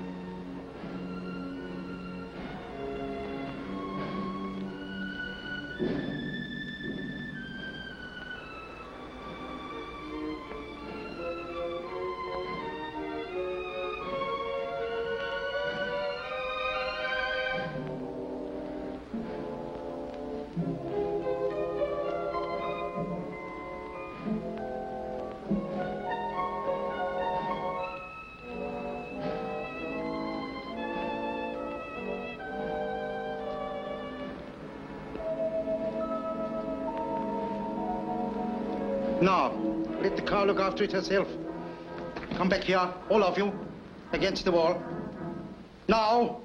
No, let the cow look after it herself. Come back here, all of you, against the wall. Now!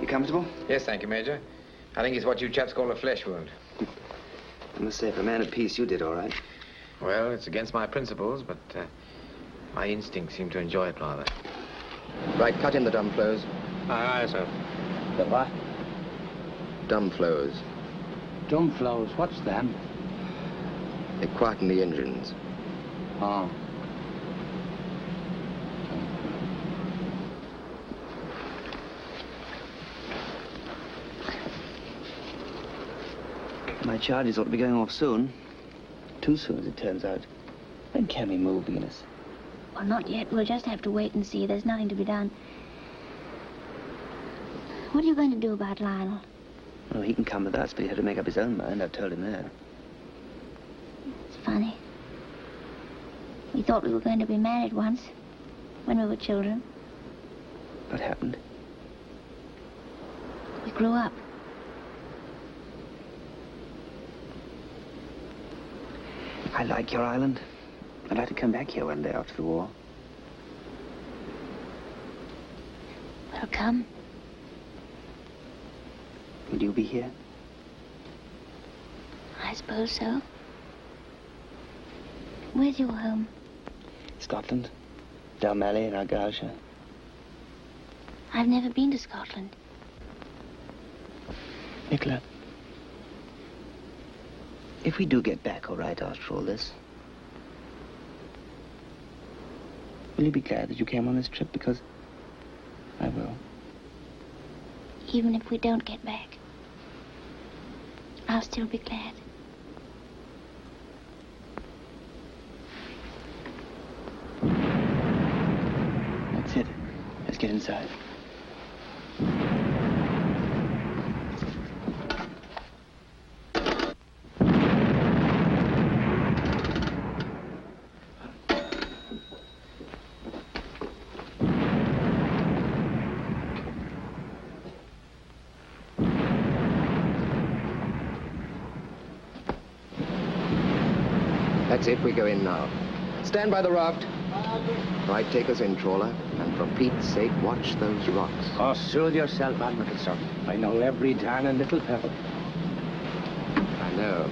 Comfortable? Yes, thank you, Major. I think it's what you chaps call a flesh wound. I must say, for a man of peace, you did all right. Well, it's against my principles, but my instincts seem to enjoy it rather. Right, cut in the dumb flows. Aye, aye, sir. The what? Dumb flows. Dumb flows, what's them? They quieten the engines. Oh. My charges ought to be going off soon. Too soon, as it turns out. When can we move, Venus? Well, not yet. We'll just have to wait and see. There's nothing to be done. What are you going to do about Lionel? Oh, he can come with us, but he had to make up his own mind. I've told him that. It's funny. We thought we were going to be married once, when we were children. What happened? We grew up. I like your island. I'd like to come back here one day after the war. Well, come. Will you be here? I suppose so. Where's your home? Scotland. Dalmally and Argyllshire. I've never been to Scotland. Nicola, if we do get back all right after all this, will you be glad that you came on this trip? Because I will. Even if we don't get back, I'll still be glad. That's it. Let's get inside. That's it, we go in now. Stand by the raft. Right, take us in, Trawler. And for Pete's sake, watch those rocks. Oh, soothe yourself, Admiral, sir. I know every darn and little pebble. I know.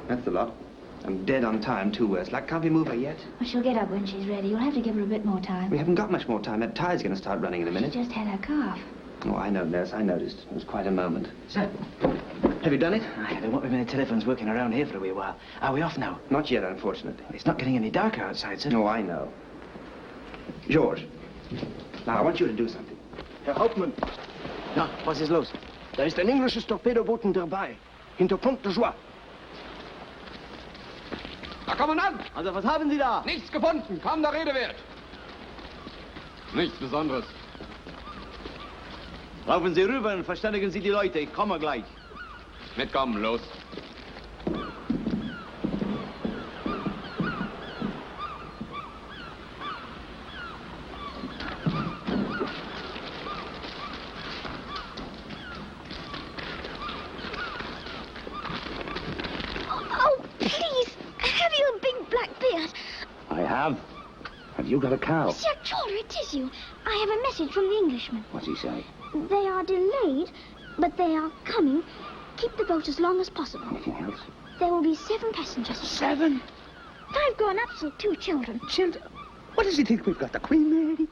That's the lot. I'm dead on time, too, worse luck. Can't we move her yet? Well, she'll get up when she's ready. You'll have to give her a bit more time. We haven't got much more time. That tide's going to start running in a minute. She just had her cough. Oh, I know, nurse. I noticed. It was quite a moment. Sir, have you done it? There won't be many telephones working around here for a wee while. Are we off now? Not yet, unfortunately. It's not getting any darker outside, sir. No, I know. George, now I want you to do something. Herr Hauptmann. Na, was ist los? Da ist ein englisches Torpedoboot dabei. Hinter Punkt de Joie. Herr Kommandant! Also, was haben Sie da? Nichts gefunden, kaum der Rede wert. Nichts Besonderes. Laufen Sie rüber und verständigen Sie die Leute. Ich komme gleich. Mitkommen, los. Have you got a cow? Sir Trawler, it is you. I have a message from the Englishman. What's he say? They are delayed, but they are coming. Keep the boat as long as possible. Anything else? There will be 7 passengers. 7? 5 grown-ups and 2 children. Children? What does he think we've got, the Queen Lady?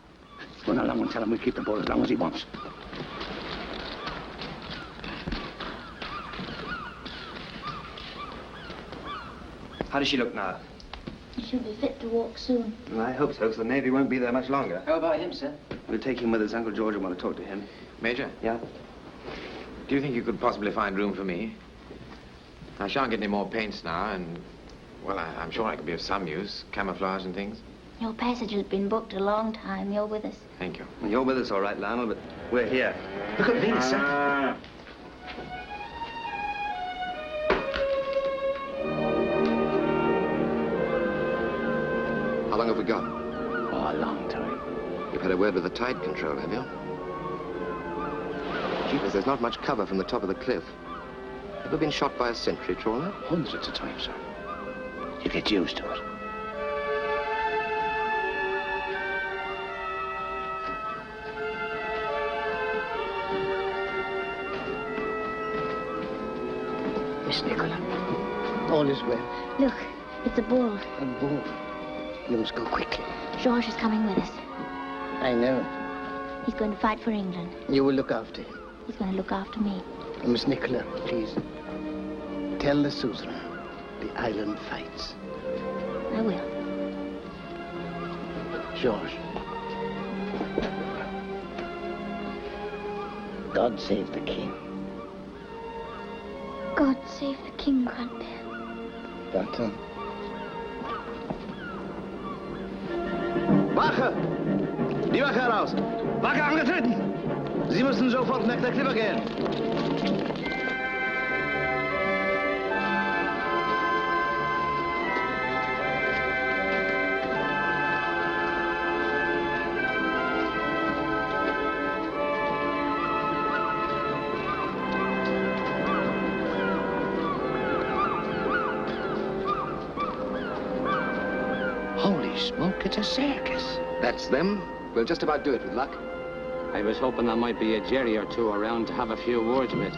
Run along and tell him we'll keep the boat as long as he wants. How does she look now? She'll be fit to walk soon. Well, I hope so, because the Navy won't be there much longer. How about him, sir? We'll take him with us. Uncle George will want to talk to him. Major? Yeah? Do you think you could possibly find room for me? I shan't get any more paints now, and, well, I'm sure I could be of some use. Camouflage and things. Your passage has been booked a long time. You're with us. Thank you. Well, you're with us, all right, Lionel, but we're here. Look at Venus, sir. How long have we got? Oh, a long time. You've had a word with the tide control, have you? Jeepers, there's not much cover from the top of the cliff. Ever been shot by a sentry trawler? Hundreds of times, sir. You get used to it. Miss Nicola, all is well. Look, it's a bull. A bull. You must go quickly. George is coming with us. I know. He's going to fight for England. You will look after him. He's going to look after me. Miss Nicola, please. Tell the Suzerain the island fights. I will. George. God save the king. God save the king, Grandpère. Warte. Wache! Die Wache heraus! Wache angetreten! Sie müssen sofort nach der Klippe gehen. Holy smoke, it's a circus. That's them. We'll just about do it with luck. I was hoping there might be a Jerry or two around to have a few words with.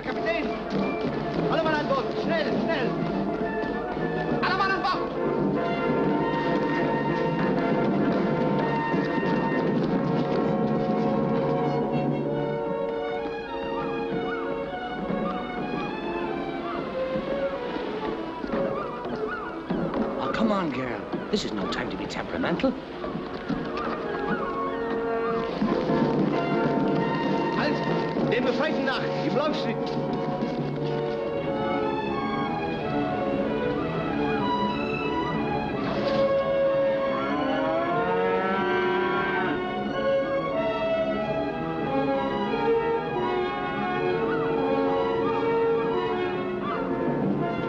Kapitän! Alle Mann an Bord! Schnell, schnell! Alle Mann an Bord! Come on, girl. This is no time to be temperamental. Halt! Dem Befreiten nach! Im Laufstück!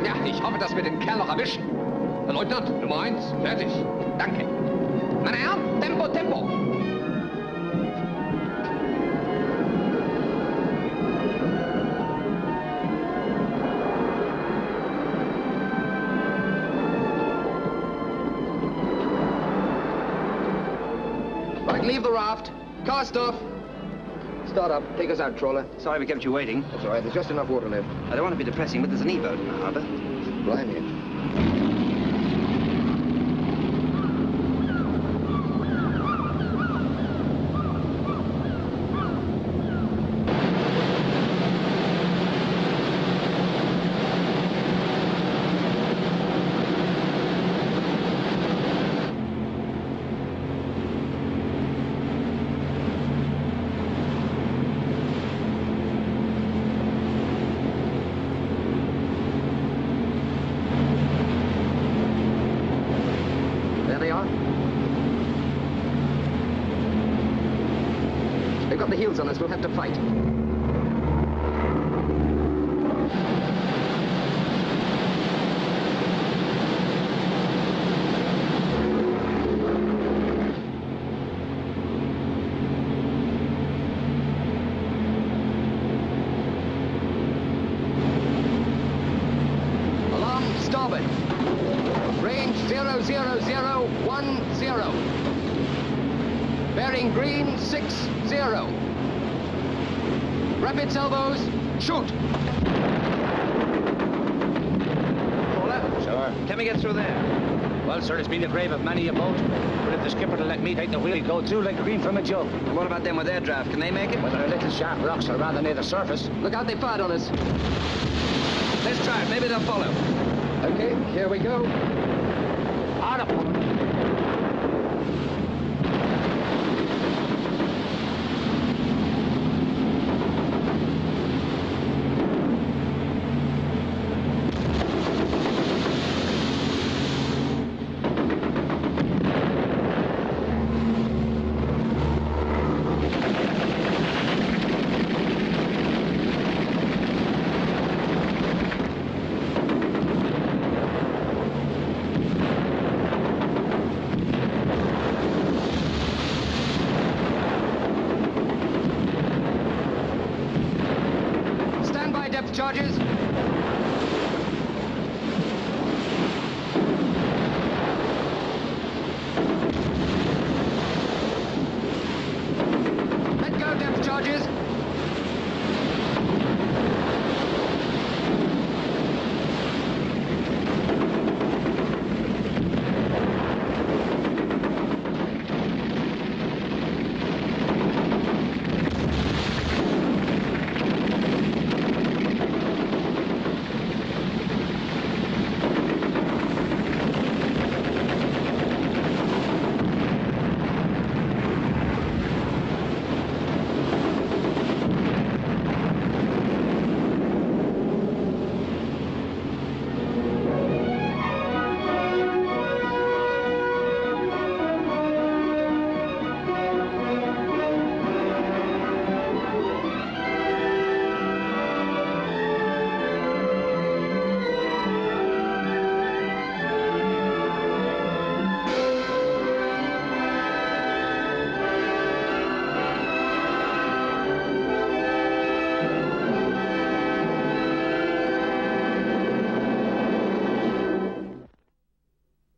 Ja, ich hoffe, dass wir den Kerl noch erwischen. Herr Leutnant, Nummer 1, fertig. Danke. Meine Herren, Tempo, Tempo! Right, leave the raft. Cast off. Start up. Take us out, Trawler. Sorry we kept you waiting. That's all right. There's just enough water left. I don't want to be depressing, but there's an E-boat in the harbor. Blimey. They've got the heels on us. We'll have to fight. Alarm, starboard. Range 00010. Bearing green 60. Rapids elbows, shoot! Sure. Can we get through there? Well, sir, it's been the grave of many a boat. But if the skipper will let me take the wheel, he'll go through like green from a jug. And what about them with their draft? Can they make it? Well, there are little sharp rocks are rather near the surface. Look out, they fired on us. Let's try it. Maybe they'll follow. Okay, here we go. On up. Charges.